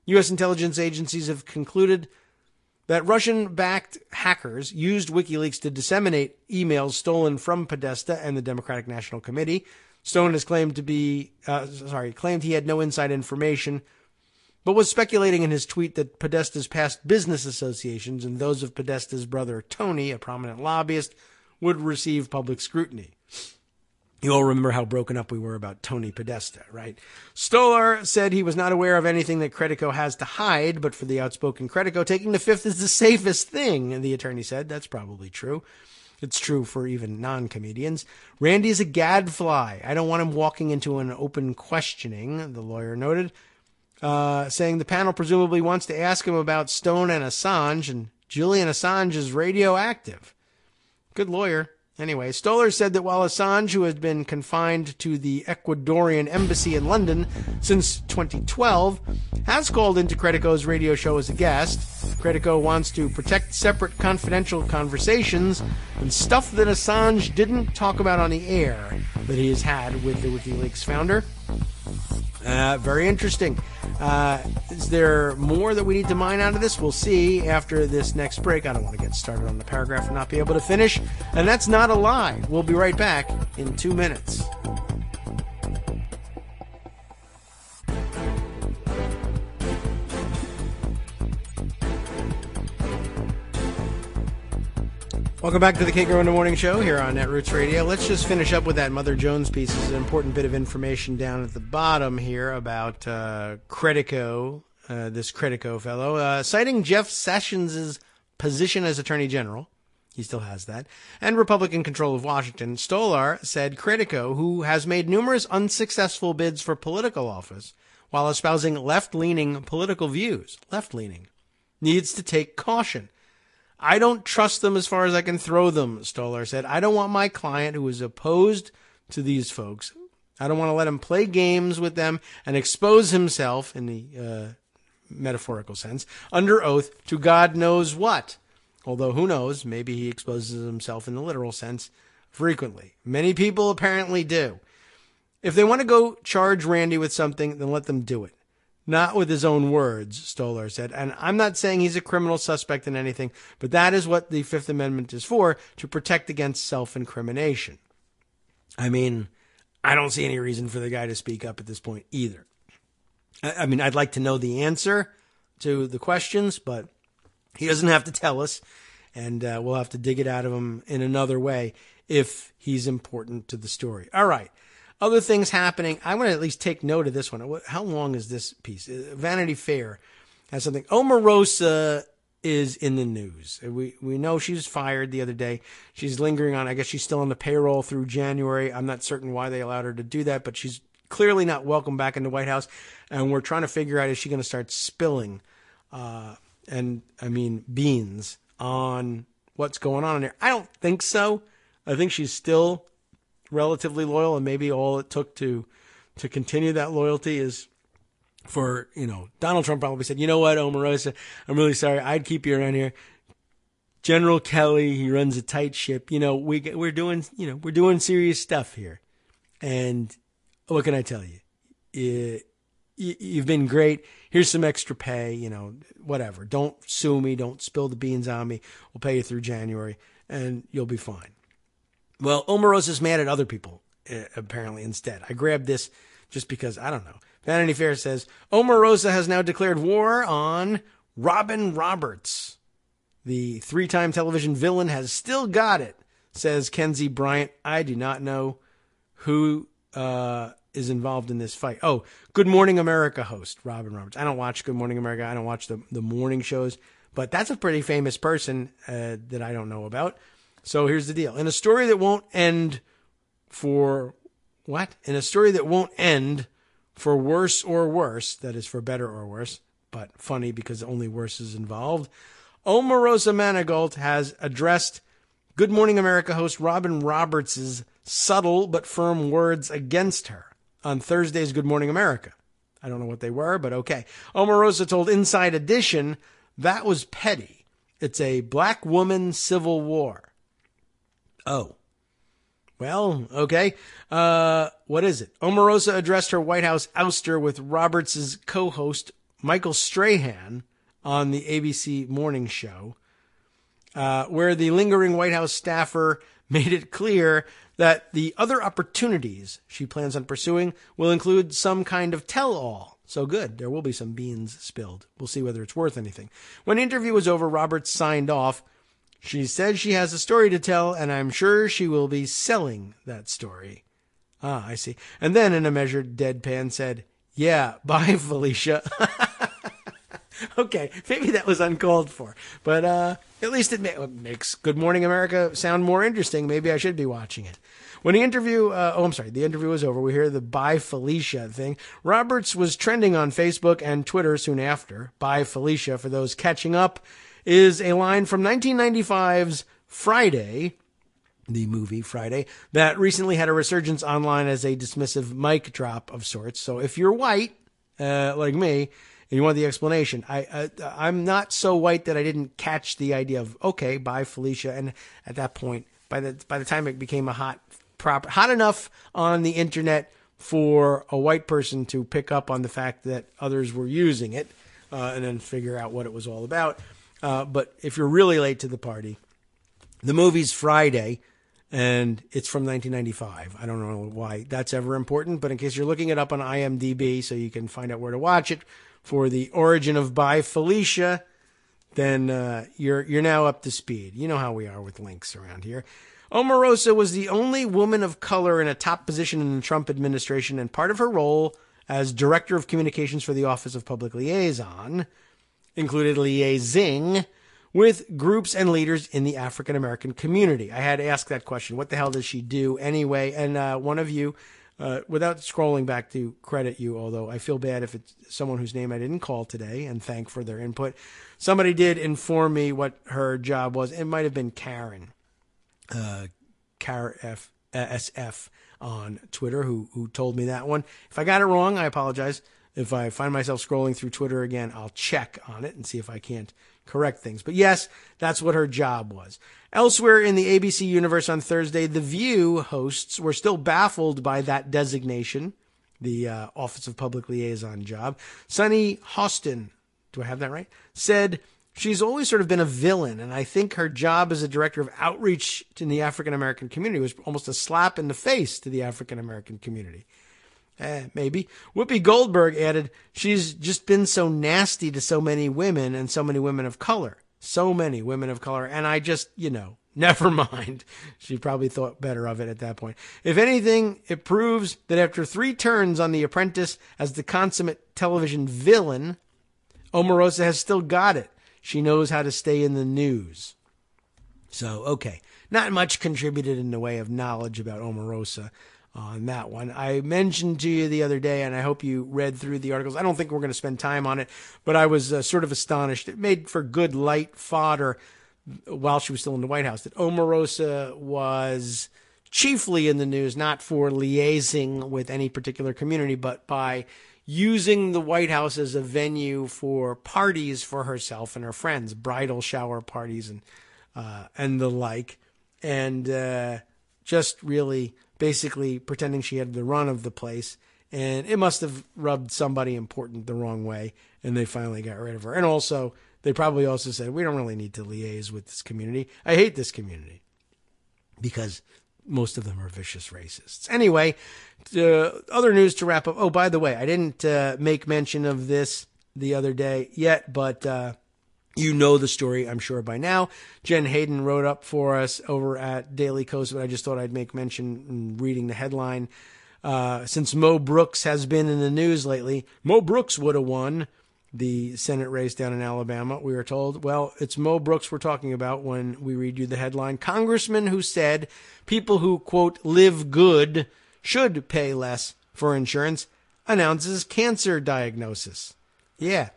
U.S. intelligence agencies have concluded that Russian-backed hackers used WikiLeaks to disseminate emails stolen from Podesta and the Democratic National Committee. Stone has claimed he had no inside information, but was speculating in his tweet that Podesta's past business associations and those of Podesta's brother Tony, a prominent lobbyist, would receive public scrutiny. You all remember how broken up we were about Tony Podesta, right? Stoller said he was not aware of anything that Credico has to hide, but for the outspoken Credico, taking the Fifth is the safest thing, the attorney said. That's probably true. It's true for even non-comedians. Randy is a gadfly. I don't want him walking into an open questioning, the lawyer noted. saying the panel presumably wants to ask him about Stone and Assange, and Julian Assange is radioactive. Good lawyer. Anyway, Stoller said that while Assange, who has been confined to the Ecuadorian embassy in London since 2012, has called into Credico's radio show as a guest, Credico wants to protect separate confidential conversations and stuff that Assange didn't talk about on the air that he has had with the WikiLeaks founder. Very interesting. Is there more that we need to mine out of this? We'll see after this next break. I don't want to get started on the paragraph and not be able to finish. And that's not a lie. We'll be right back in 2 minutes. Welcome back to the Kagro in the Morning Show here on Netroots Radio. Let's just finish up with that Mother Jones piece. This is an important bit of information down at the bottom here about Credico, this Credico fellow, citing Jeff Sessions' position as Attorney General. He still has that. And Republican control of Washington. Stolar said Credico, who has made numerous unsuccessful bids for political office while espousing left-leaning political views, needs to take caution. I don't trust them as far as I can throw them, Stolar said. I don't want my client, who is opposed to these folks, I don't want to let him play games with them and expose himself, in the metaphorical sense, under oath to God knows what. Although, who knows, maybe he exposes himself in the literal sense frequently. Many people apparently do. If they want to go charge Randy with something, then let them do it. Not with his own words, Stolar said. And I'm not saying he's a criminal suspect in anything, but that is what the Fifth Amendment is for, to protect against self-incrimination. I mean, I don't see any reason for the guy to speak up at this point either. I mean, I'd like to know the answer to the questions, but he doesn't have to tell us, and we'll have to dig it out of him in another way if he's important to the story. All right. Other things happening. I want to at least take note of this one. How long is this piece? Vanity Fair has something. Omarosa is in the news. We know she was fired the other day. She's lingering on. I guess she's still on the payroll through January. I'm not certain why they allowed her to do that, but she's clearly not welcome back in the White House. And we're trying to figure out, is she going to start spilling, beans on what's going on in there? I don't think so. I think she's still relatively loyal, and maybe all it took to continue that loyalty is for, Donald Trump probably said, you know what, Omarosa, I'm really sorry. I'd keep you around here. General Kelly, he runs a tight ship. We're doing serious stuff here. And what can I tell you? You've been great. Here's some extra pay, whatever. Don't sue me. Don't spill the beans on me. We'll pay you through January and you'll be fine. Well, Omarosa's mad at other people, apparently, instead. I grabbed this just because, I don't know. Vanity Fair says, Omarosa has now declared war on Robin Roberts. The three-time television villain has still got it, says Kenzie Bryant. I do not know who is involved in this fight. Oh, Good Morning America host, Robin Roberts. I don't watch Good Morning America. I don't watch the morning shows. But that's a pretty famous person that I don't know about. So here's the deal. In a story that won't end for what? In a story that won't end for worse or worse, that is for better or worse, but funny because only worse is involved, Omarosa Manigault has addressed Good Morning America host Robin Roberts' subtle but firm words against her on Thursday's Good Morning America. I don't know what they were, but okay. Omarosa told Inside Edition that was petty. It's a black woman civil war. Oh, well, okay. What is it? Omarosa addressed her White House ouster with Roberts' co-host Michael Strahan on the ABC morning show, where the lingering White House staffer made it clear that the other opportunities she plans on pursuing will include some kind of tell-all. So good. There will be some beans spilled. We'll see whether it's worth anything. When the interview was over, Roberts signed off. She said she has a story to tell, and I'm sure she will be selling that story. Ah, I see. And then, in a measured deadpan, said, yeah, bye, Felicia. Okay, maybe that was uncalled for, but at least it makes Good Morning America sound more interesting. Maybe I should be watching it. When the interview, the interview was over, we hear the Bye Felicia thing. Roberts was trending on Facebook and Twitter soon after. Bye Felicia, for those catching up, is a line from 1995's Friday, the movie Friday, that recently had a resurgence online as a dismissive mic drop of sorts. So if you're white, like me, and you want the explanation, I'm not so white that I didn't catch the idea of, okay, Bye Felicia. And at that point, by the time it became a hot enough on the internet for a white person to pick up on the fact that others were using it, and then figure out what it was all about. But if you're really late to the party, the movie's Friday, and it's from 1995. I don't know why that's ever important, but in case you're looking it up on IMDb so you can find out where to watch it for the origin of Bye Felicia, then you're now up to speed. You know how we are with links around here. Omarosa was the only woman of color in a top position in the Trump administration, and part of her role as Director of Communications for the Office of Public Liaison included liaising with groups and leaders in the African American community. I had to ask that question. What the hell does she do anyway? And one of you, without scrolling back to credit you, although I feel bad if it's someone whose name I didn't call today and thank for their input, somebody did inform me what her job was. It might have been Karen. SF on Twitter who told me that one. If I got it wrong, I apologize. If I find myself scrolling through Twitter again, I'll check on it and see if I can't correct things. But yes, that's what her job was. Elsewhere in the ABC universe on Thursday, The View hosts were still baffled by that designation, the Office of Public Liaison job. Sunny Hostin, do I have that right? Said she's always sort of been a villain, and I think her job as a director of outreach in the African-American community was almost a slap in the face to the African-American community. Maybe. Whoopi Goldberg added, she's just been so nasty to so many women and so many women of color. So many women of color. And I just, never mind. She probably thought better of it at that point. If anything, it proves that after 3 turns on The Apprentice as the consummate television villain, Omarosa has still got it. She knows how to stay in the news. So, okay. Not much contributed in the way of knowledge about Omarosa on that one. I mentioned to you the other day, and I hope you read through the articles. I don't think we're going to spend time on it, but I was sort of astonished. It made for good light fodder while she was still in the White House, that Omarosa was chiefly in the news, not for liaising with any particular community, but by using the White House as a venue for parties for herself and her friends, bridal shower parties and the like, and just really basically pretending she had the run of the place. And it must have rubbed somebody important the wrong way, and they finally got rid of her. And also, they probably also said, we don't really need to liaise with this community. I hate this community, because most of them are vicious racists. Anyway, other news to wrap up. Oh, by the way, I didn't make mention of this the other day yet, but you know the story, I'm sure, by now. Jen Hayden wrote up for us over at Daily Kos, but I just thought I'd make mention in reading the headline. Since Mo Brooks has been in the news lately, Mo Brooks would have won the Senate race down in Alabama, we were told. Well, it's Mo Brooks we're talking about when we read you the headline. Congressman who said people who, quote, live good should pay less for insurance announces cancer diagnosis. Yeah.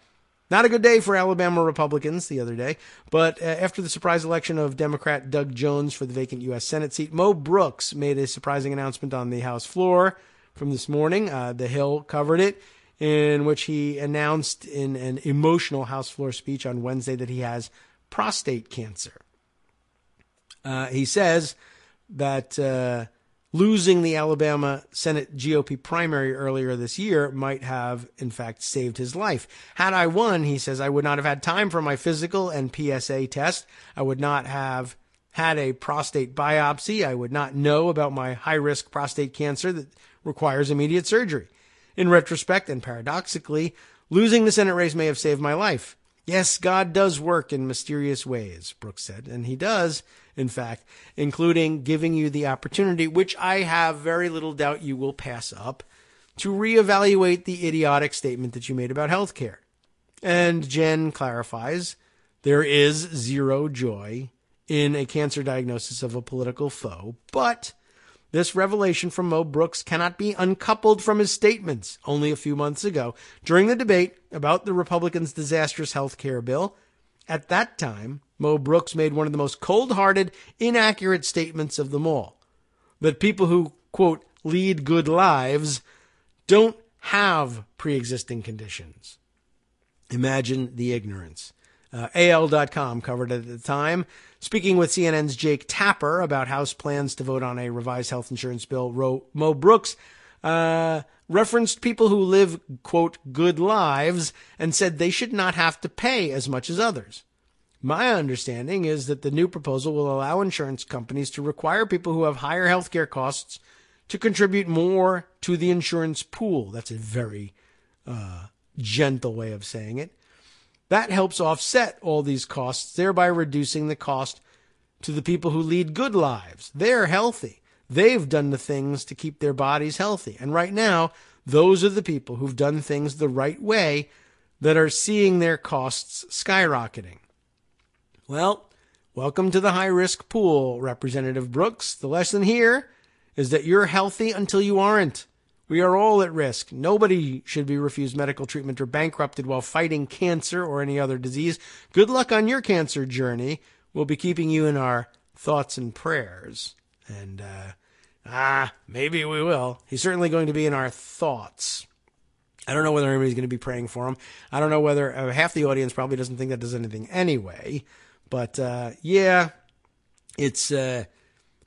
Not a good day for Alabama Republicans the other day, but after the surprise election of Democrat Doug Jones for the vacant U.S. Senate seat, Mo Brooks made a surprising announcement on the House floor from this morning. The Hill covered it, in which he announced in an emotional House floor speech on Wednesday that he has prostate cancer. He says that losing the Alabama Senate GOP primary earlier this year might have, in fact, saved his life. Had I won, he says, I would not have had time for my physical and PSA test. I would not have had a prostate biopsy. I would not know about my high-risk prostate cancer that requires immediate surgery. In retrospect, and paradoxically, losing the Senate race may have saved my life. Yes, God does work in mysterious ways, Brooks said, and he does, in fact, including giving you the opportunity, which I have very little doubt you will pass up, to reevaluate the idiotic statement that you made about health care. And Jen clarifies, there is zero joy in a cancer diagnosis of a political foe, but this revelation from Mo Brooks cannot be uncoupled from his statements only a few months ago during the debate about the Republicans' disastrous health care bill. At that time, Mo Brooks made one of the most cold-hearted, inaccurate statements of them all, that people who, quote, lead good lives don't have pre-existing conditions. Imagine the ignorance. AL.com covered it at the time. Speaking with CNN's Jake Tapper about House plans to vote on a revised health insurance bill, Mo Brooks referenced people who live, quote, good lives and said they should not have to pay as much as others. My understanding is that the new proposal will allow insurance companies to require people who have higher health care costs to contribute more to the insurance pool. That's a very gentle way of saying it. That helps offset all these costs, thereby reducing the cost to the people who lead good lives. They're healthy. They've done the things to keep their bodies healthy. And right now, those are the people who've done things the right way that are seeing their costs skyrocketing. Well, welcome to the high-risk pool, Representative Brooks. The lesson here is that you're healthy until you aren't. We are all at risk. Nobody should be refused medical treatment or bankrupted while fighting cancer or any other disease. Good luck on your cancer journey. We'll be keeping you in our thoughts and prayers. And, maybe we will. He's certainly going to be in our thoughts. I don't know whether anybody's going to be praying for him. I don't know whether half the audience probably doesn't think that does anything anyway. But, it's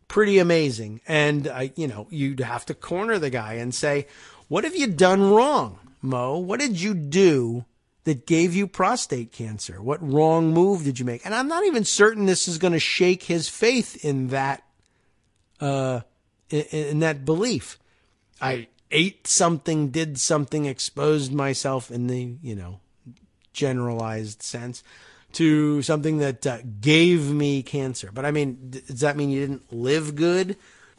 pretty amazing. And, you'd have to corner the guy and say, what have you done wrong, Mo? What did you do that gave you prostate cancer? What wrong move did you make? And I'm not even certain this is going to shake his faith in that, in that belief. I ate something, did something, exposed myself in the, generalized sense to something that gave me cancer. But I mean, does that mean you didn't live good?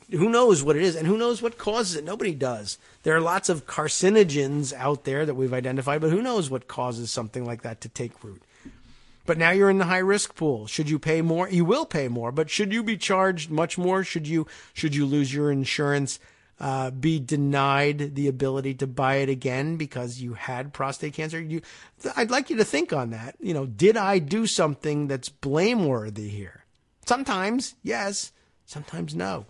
Who knows what it is, and who knows what causes it? Nobody does. There are lots of carcinogens out there that we've identified, but who knows what causes something like that to take root? But now you're in the high-risk pool. Should you pay more? You will pay more, but should you be charged much more? Should you lose your insurance, be denied the ability to buy it again because you had prostate cancer? I'd like you to think on that. Did I do something that's blameworthy here? Sometimes, yes. Sometimes, no.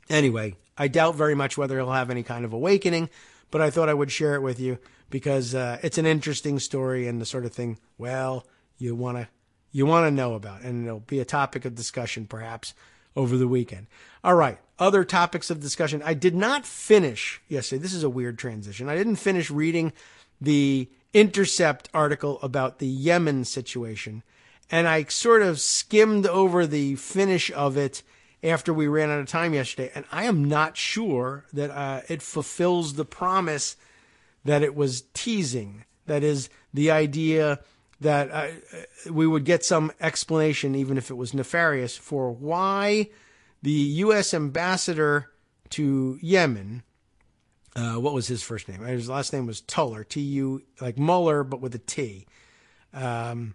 Anyway, I doubt very much whether he'll have any kind of awakening, but I thought I would share it with you because it's an interesting story and the sort of thing, well, you want to know about, and it'll be a topic of discussion perhaps over the weekend. All right, other topics of discussion. I did not finish yesterday. This is a weird transition. I didn't finish reading the Intercept article about the Yemen situation, and I sort of skimmed over the finish of it after we ran out of time yesterday, and I am not sure that it fulfills the promise that it was teasing. That is, the idea that we would get some explanation, even if it was nefarious, for why the U.S. ambassador to Yemen, what was his first name? His last name was Tuller, T-U, like Mueller, but with a T. And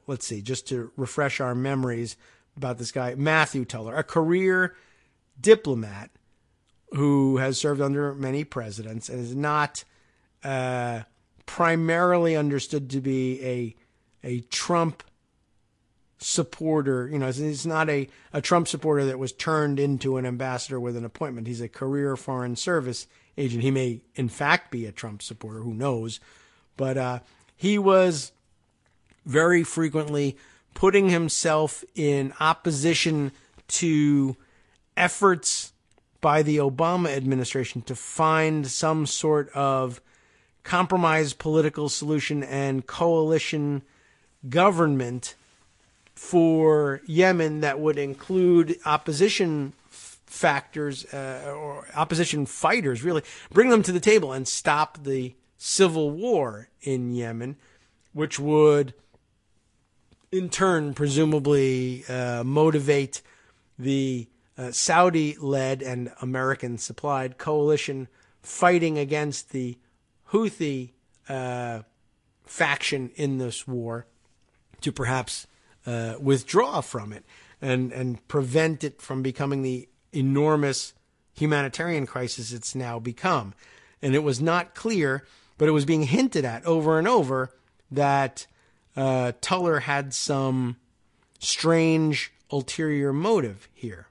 let's see, just to refresh our memories about this guy, Matthew Tuller, a career diplomat who has served under many presidents and is not primarily understood to be a Trump supporter. He's not a Trump supporter that was turned into an ambassador with an appointment. He's a career foreign service agent. He may, in fact, be a Trump supporter. Who knows? But he was very frequently putting himself in opposition to efforts by the Obama administration to find some sort of compromise political solution and coalition government for Yemen that would include opposition factors or opposition fighters, really bring them to the table and stop the civil war in Yemen, which would in turn presumably motivate the Saudi-led and American-supplied coalition fighting against the Houthi faction in this war to perhaps withdraw from it and prevent it from becoming the enormous humanitarian crisis it's now become. And it was not clear, but it was being hinted at over and over that Tuller had some strange ulterior motive here.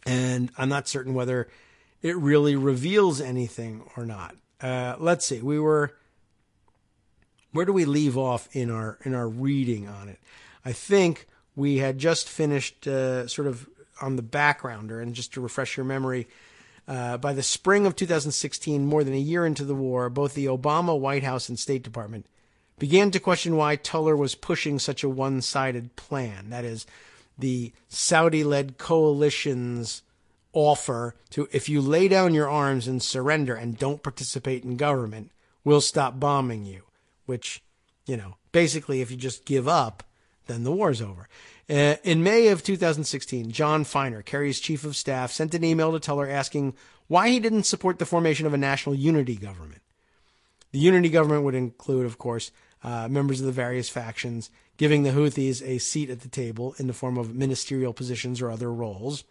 And I'm not certain whether it really reveals anything or not. Let's see. Where do we leave off in our reading on it? I think we had just finished sort of on the backgrounder, and just to refresh your memory, by the spring of 2016, more than a year into the war, both the Obama White House and State Department began to question why Tuller was pushing such a one-sided plan. That is, the Saudi-led coalition's offer to, if you lay down your arms and surrender and don't participate in government, we'll stop bombing you. Which, basically if you just give up, then the war's over. In May of 2016, John Feiner, Kerry's chief of staff, sent an email to Tuller asking why he didn't support the formation of a national unity government. The unity government would include, of course, members of the various factions, giving the Houthis a seat at the table in the form of ministerial positions or other roles.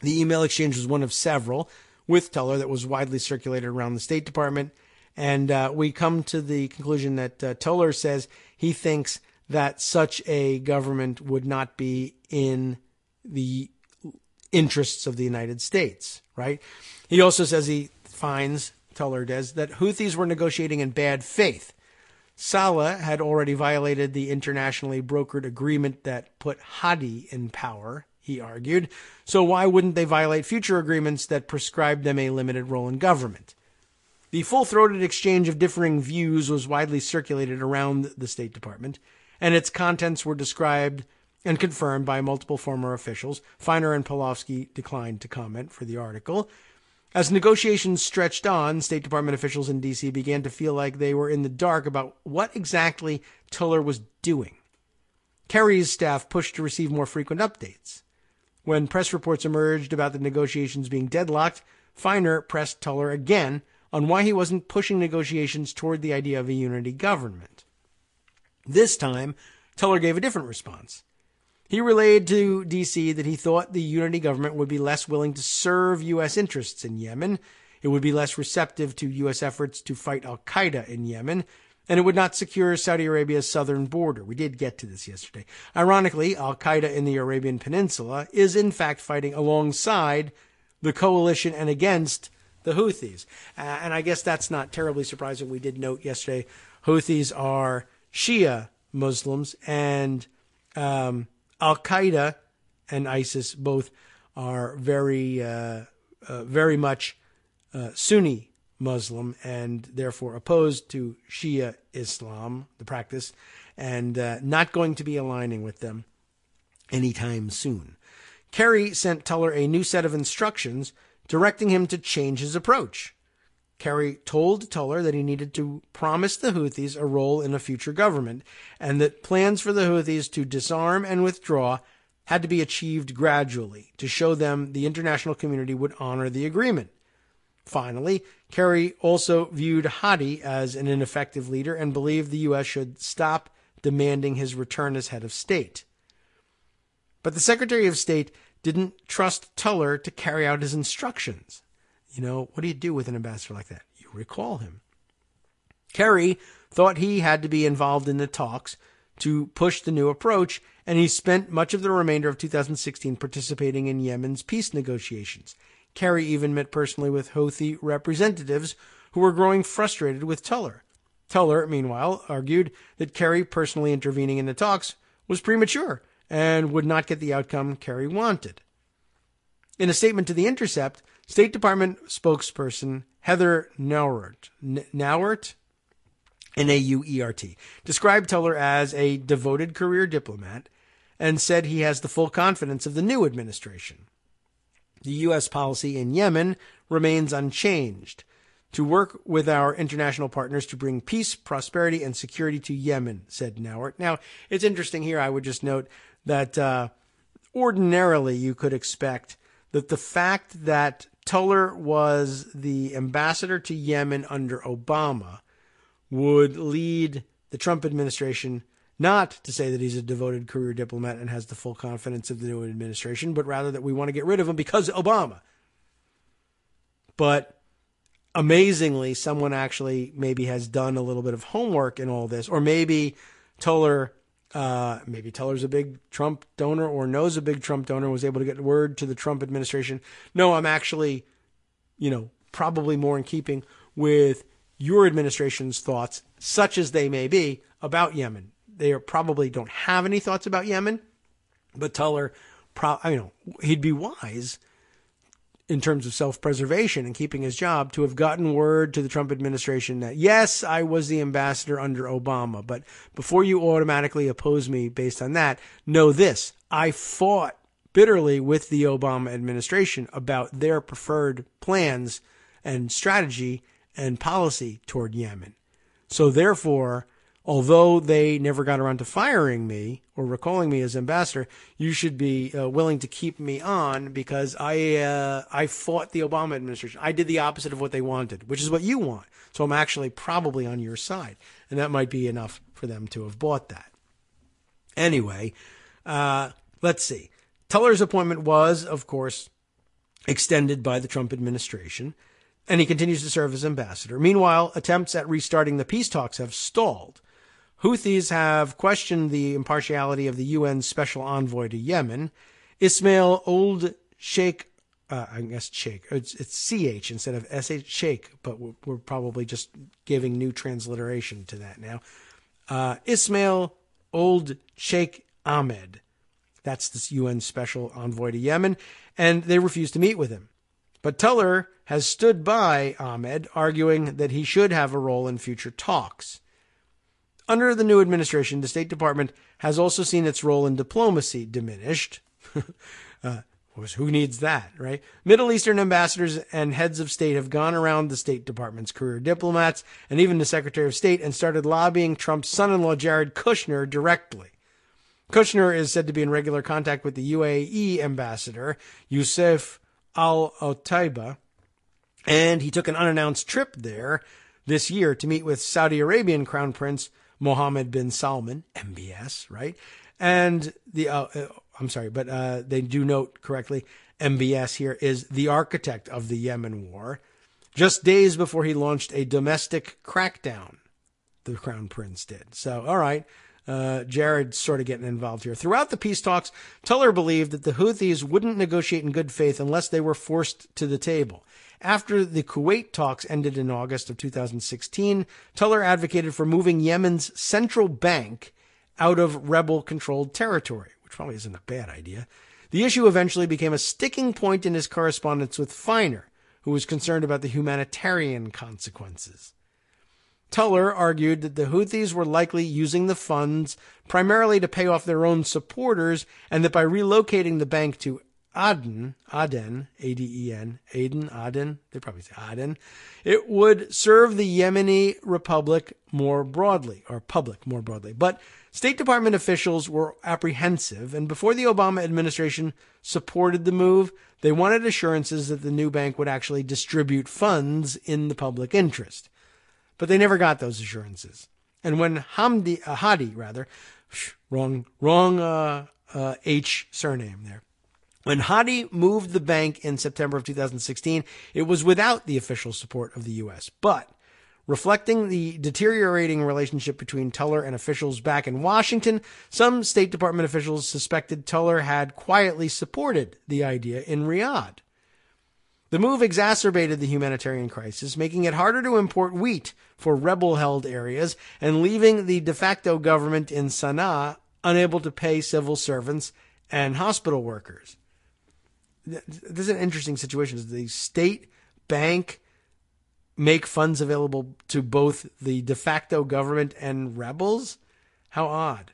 The email exchange was one of several with Tuller that was widely circulated around the State Department. And we come to the conclusion that Tuller says he thinks that such a government would not be in the interests of the United States, right? He also says he finds, Tuller does, that Houthis were negotiating in bad faith. Saleh had already violated the internationally brokered agreement that put Hadi in power, he argued. So why wouldn't they violate future agreements that prescribed them a limited role in government? The full-throated exchange of differing views was widely circulated around the State Department, and its contents were described and confirmed by multiple former officials. Feiner and Pawlowski declined to comment for the article. As negotiations stretched on, State Department officials in D.C. began to feel like they were in the dark about what exactly Tuller was doing. Kerry's staff pushed to receive more frequent updates. When press reports emerged about the negotiations being deadlocked, Feiner pressed Tuller again on why he wasn't pushing negotiations toward the idea of a unity government. This time, Tuller gave a different response. He relayed to D.C. that he thought the unity government would be less willing to serve U.S. interests in Yemen, it would be less receptive to U.S. efforts to fight al-Qaeda in Yemen, and it would not secure Saudi Arabia's southern border. We did get to this yesterday. Ironically, al-Qaeda in the Arabian Peninsula is in fact fighting alongside the coalition and against the Houthis. And I guess that's not terribly surprising. We did note yesterday, Houthis are Shia Muslims, and Al-Qaeda and ISIS both are very much Sunni Muslim and therefore opposed to Shia Islam, the practice, and not going to be aligning with them anytime soon. Kerry sent Tuller a new set of instructions directing him to change his approach. Kerry told Tuller that he needed to promise the Houthis a role in a future government, and that plans for the Houthis to disarm and withdraw had to be achieved gradually to show them the international community would honor the agreement. Finally, Kerry also viewed Hadi as an ineffective leader and believed the U.S. should stop demanding his return as head of state. But the Secretary of State didn't trust Tuller to carry out his instructions. What do you do with an ambassador like that? You recall him. Kerry thought he had to be involved in the talks to push the new approach, and he spent much of the remainder of 2016 participating in Yemen's peace negotiations. Kerry even met personally with Houthi representatives who were growing frustrated with Tuller. Tuller, meanwhile, argued that Kerry personally intervening in the talks was premature and would not get the outcome Kerry wanted. In a statement to The Intercept, State Department spokesperson Heather Nauert, N-A-U-E-R-T, described Tuller as a devoted career diplomat and said he has the full confidence of the new administration. The U.S. policy in Yemen remains unchanged: to work with our international partners to bring peace, prosperity, and security to Yemen, said Nauert. Now, it's interesting here, I would just note that ordinarily you could expect that the fact that Tuller was the ambassador to Yemen under Obama would lead the Trump administration not to say that he's a devoted career diplomat and has the full confidence of the new administration, but rather that we want to get rid of him because of Obama. But amazingly, someone actually maybe has done a little bit of homework in all this, or maybe Tuller's a big Trump donor or knows a big Trump donor, was able to get word to the Trump administration. No, I'm actually, probably more in keeping with your administration's thoughts, such as they may be, about Yemen. They probably don't have any thoughts about Yemen, but Tuller, he'd be wise in terms of self-preservation and keeping his job to have gotten word to the Trump administration that, yes, I was the ambassador under Obama, but before you automatically oppose me based on that, know this: I fought bitterly with the Obama administration about their preferred plans and strategy and policy toward Yemen. So therefore, although they never got around to firing me or recalling me as ambassador, you should be willing to keep me on because I fought the Obama administration. I did the opposite of what they wanted, which is what you want. So I'm actually probably on your side. And that might be enough for them to have bought that. Anyway, let's see. Tuller's appointment was, of course, extended by the Trump administration, and he continues to serve as ambassador. Meanwhile, attempts at restarting the peace talks have stalled. Houthis have questioned the impartiality of the UN Special Envoy to Yemen. Ismail Old Sheikh, it's CH instead of SH, Sheikh, but we're probably just giving new transliteration to that now. Ismail Old Sheikh Ahmed, that's the UN Special Envoy to Yemen, and they refuse to meet with him. But Tuller has stood by Ahmed, arguing that he should have a role in future talks. Under the new administration, the State Department has also seen its role in diplomacy diminished. Who needs that, right? Middle Eastern ambassadors and heads of state have gone around the State Department's career diplomats and even the Secretary of State and started lobbying Trump's son-in-law Jared Kushner directly. Kushner is said to be in regular contact with the UAE ambassador, Youssef Al-Otaiba, and he took an unannounced trip there this year to meet with Saudi Arabian Crown Prince Mohammed bin Salman, MBS, right? And they do note correctly, MBS here is the architect of the Yemen war, just days before he launched a domestic crackdown, the Crown Prince did. So, all right, Jared's sort of getting involved here. Throughout the peace talks, Tuller believed that the Houthis wouldn't negotiate in good faith unless they were forced to the table. After the Kuwait talks ended in August of 2016, Tuller advocated for moving Yemen's central bank out of rebel-controlled territory, which probably isn't a bad idea. The issue eventually became a sticking point in his correspondence with Feiner, who was concerned about the humanitarian consequences. Tuller argued that the Houthis were likely using the funds primarily to pay off their own supporters, and that by relocating the bank to Aden, A-D-E-N, Aden, they probably say Aden, it would serve the Yemeni Republic more broadly, or public more broadly. But State Department officials were apprehensive, and before the Obama administration supported the move, they wanted assurances that the new bank would actually distribute funds in the public interest. But they never got those assurances. And when H surname there. When Hadi moved the bank in September of 2016, it was without the official support of the U.S. But reflecting the deteriorating relationship between Tuller and officials back in Washington, some State Department officials suspected Tuller had quietly supported the idea in Riyadh. The move exacerbated the humanitarian crisis, making it harder to import wheat for rebel-held areas and leaving the de facto government in Sana'a unable to pay civil servants and hospital workers. This is an interesting situation. Does the state bank make funds available to both the de facto government and rebels? How odd.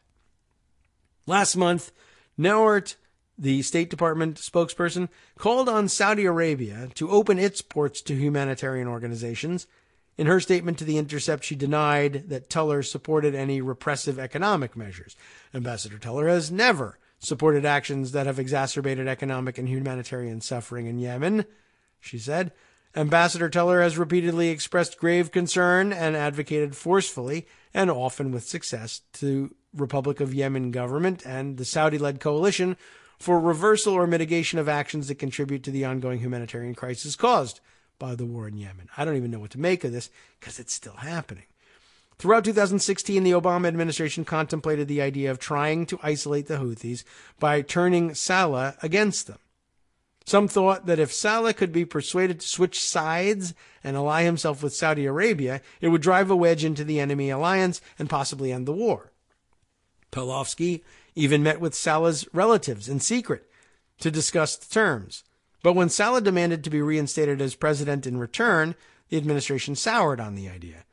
Last month, Nauert, the State Department spokesperson, called on Saudi Arabia to open its ports to humanitarian organizations. In her statement to The Intercept, she denied that Tuller supported any repressive economic measures. Ambassador Tuller has never supported actions that have exacerbated economic and humanitarian suffering in Yemen, she said. Ambassador Teller has repeatedly expressed grave concern and advocated forcefully, and often with success, to Republic of Yemen government and the Saudi-led coalition for reversal or mitigation of actions that contribute to the ongoing humanitarian crisis caused by the war in Yemen. I don't even know what to make of this because it's still happening. Throughout 2016, the Obama administration contemplated the idea of trying to isolate the Houthis by turning Saleh against them. Some thought that if Saleh could be persuaded to switch sides and ally himself with Saudi Arabia, it would drive a wedge into the enemy alliance and possibly end the war. Pavlovsky even met with Saleh's relatives in secret to discuss the terms. But when Saleh demanded to be reinstated as president in return, the administration soured on the idea.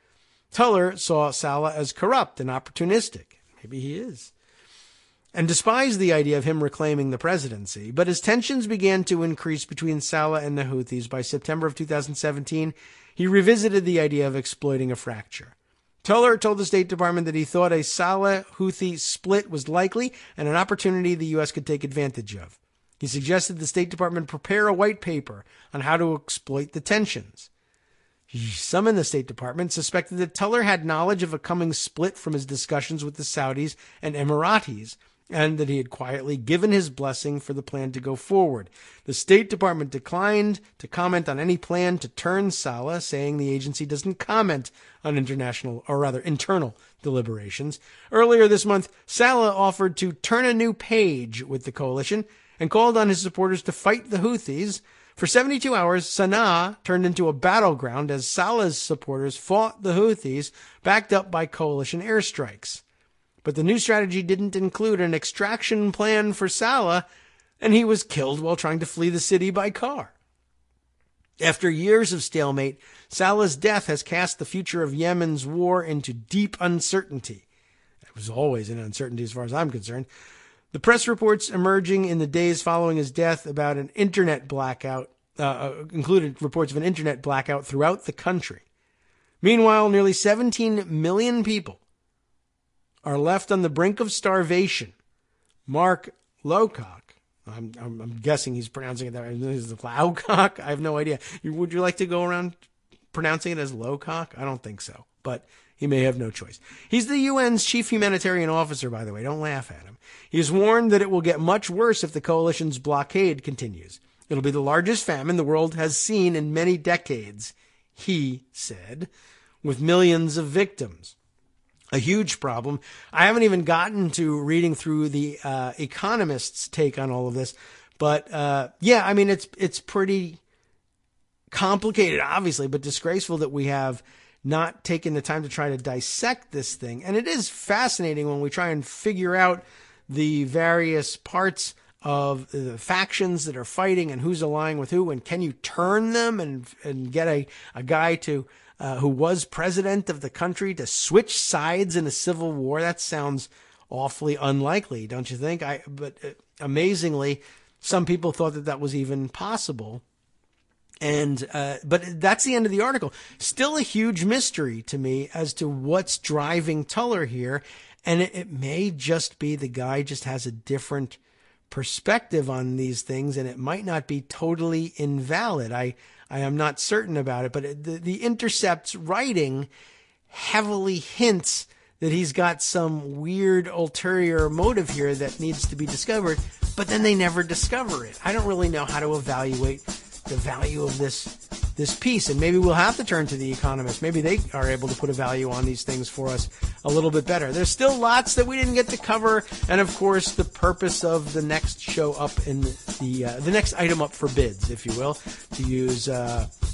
Teller saw Saleh as corrupt and opportunistic. Maybe he is. And despised the idea of him reclaiming the presidency. But as tensions began to increase between Saleh and the Houthis by September of 2017, he revisited the idea of exploiting a fracture. Teller told the State Department that he thought a Saleh-Houthi split was likely and an opportunity the U.S. could take advantage of. He suggested the State Department prepare a white paper on how to exploit the tensions. Some in the State Department suspected that Teller had knowledge of a coming split from his discussions with the Saudis and Emiratis, and that he had quietly given his blessing for the plan to go forward. The State Department declined to comment on any plan to turn Saleh, saying the agency doesn't comment on internal deliberations. Earlier this month, Saleh offered to turn a new page with the coalition and called on his supporters to fight the Houthis. For 72 hours, Sana'a turned into a battleground as Saleh's supporters fought the Houthis, backed up by coalition airstrikes. But the new strategy didn't include an extraction plan for Saleh, and he was killed while trying to flee the city by car. After years of stalemate, Saleh's death has cast the future of Yemen's war into deep uncertainty. It was always an uncertainty as far as I'm concerned. The press reports emerging in the days following his death about an internet blackout included reports of an internet blackout throughout the country. Meanwhile, nearly 17 million people are left on the brink of starvation. Mark Lowcock, I'm guessing he's pronouncing it that way. Is it Lowcock? I have no idea. Would you like to go around pronouncing it as Lowcock? I don't think so, but he may have no choice. He's the UN's chief humanitarian officer, by the way. Don't laugh at him. He has warned that it will get much worse if the coalition's blockade continues. It'll be the largest famine the world has seen in many decades, he said, with millions of victims. A huge problem. I haven't even gotten to reading through the Economist's take on all of this, but it's pretty complicated, obviously, but disgraceful that we have not taken the time to try to dissect this thing. And it is fascinating when we try and figure out the various parts of the factions that are fighting and who's allying with who, and can you turn them and get a guy to who was president of the country to switch sides in a civil war? That sounds awfully unlikely, don't you think? But amazingly, some people thought that was even possible. But that's the end of the article. Still a huge mystery to me as to what's driving Teller here. And it may just be the guy just has a different perspective on these things, and it might not be totally invalid. I am not certain about it, but the Intercept's writing heavily hints that he's got some weird ulterior motive here that needs to be discovered, but then they never discover it. I don't really know how to evaluate the value of this piece, and maybe we'll have to turn to the Economist. Maybe they are able to put a value on these things for us a little bit better. There's still lots that we didn't get to cover, and of course the purpose of the next show up in the next item up for bids, if you will, to use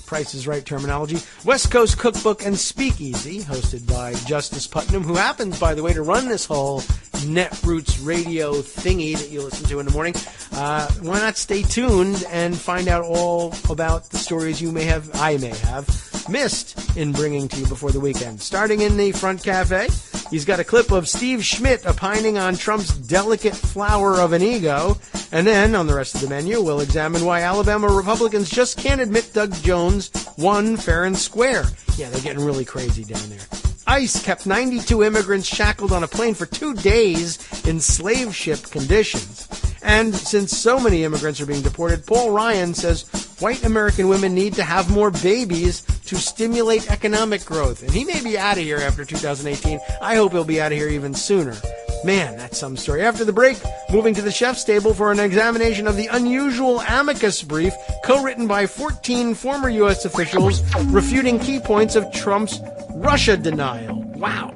Price is Right terminology. West Coast Cookbook and Speakeasy, hosted by Justice Putnam, who happens, by the way, to run this whole Netroots radio thingy that you listen to in the morning. Why not stay tuned and find out all about the stories I may have missed in bringing to you before the weekend. Starting in the front cafe, he's got a clip of Steve Schmidt opining on Trump's delicate flower of an ego. And then, on the rest of the menu, we'll examine why Alabama Republicans just can't admit Doug Jones won fair and square. Yeah, they're getting really crazy down there. ICE kept 92 immigrants shackled on a plane for 2 days in slave ship conditions. And since so many immigrants are being deported, Paul Ryan says white American women need to have more babies to stimulate economic growth. And he may be out of here after 2018. I hope he'll be out of here even sooner. Man, that's some story. After the break, moving to the chef's table for an examination of the unusual amicus brief co-written by 14 former U.S. officials refuting key points of Trump's Russia denial. Wow.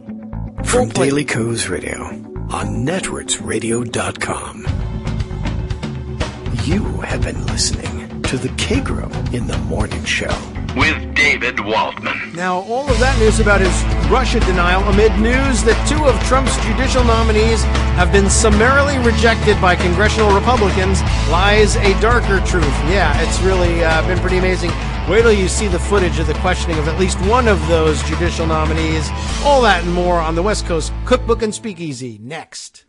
From Daily Kos Radio on netrootsradio.com. You have been listening to the Kagro in the Morning Show with David Waldman. Now, all of that news about his Russia denial amid news that 2 of Trump's judicial nominees have been summarily rejected by congressional Republicans lies a darker truth. Yeah, it's really been pretty amazing. Wait till you see the footage of the questioning of at least one of those judicial nominees. All that and more on the West Coast Cookbook and Speakeasy next.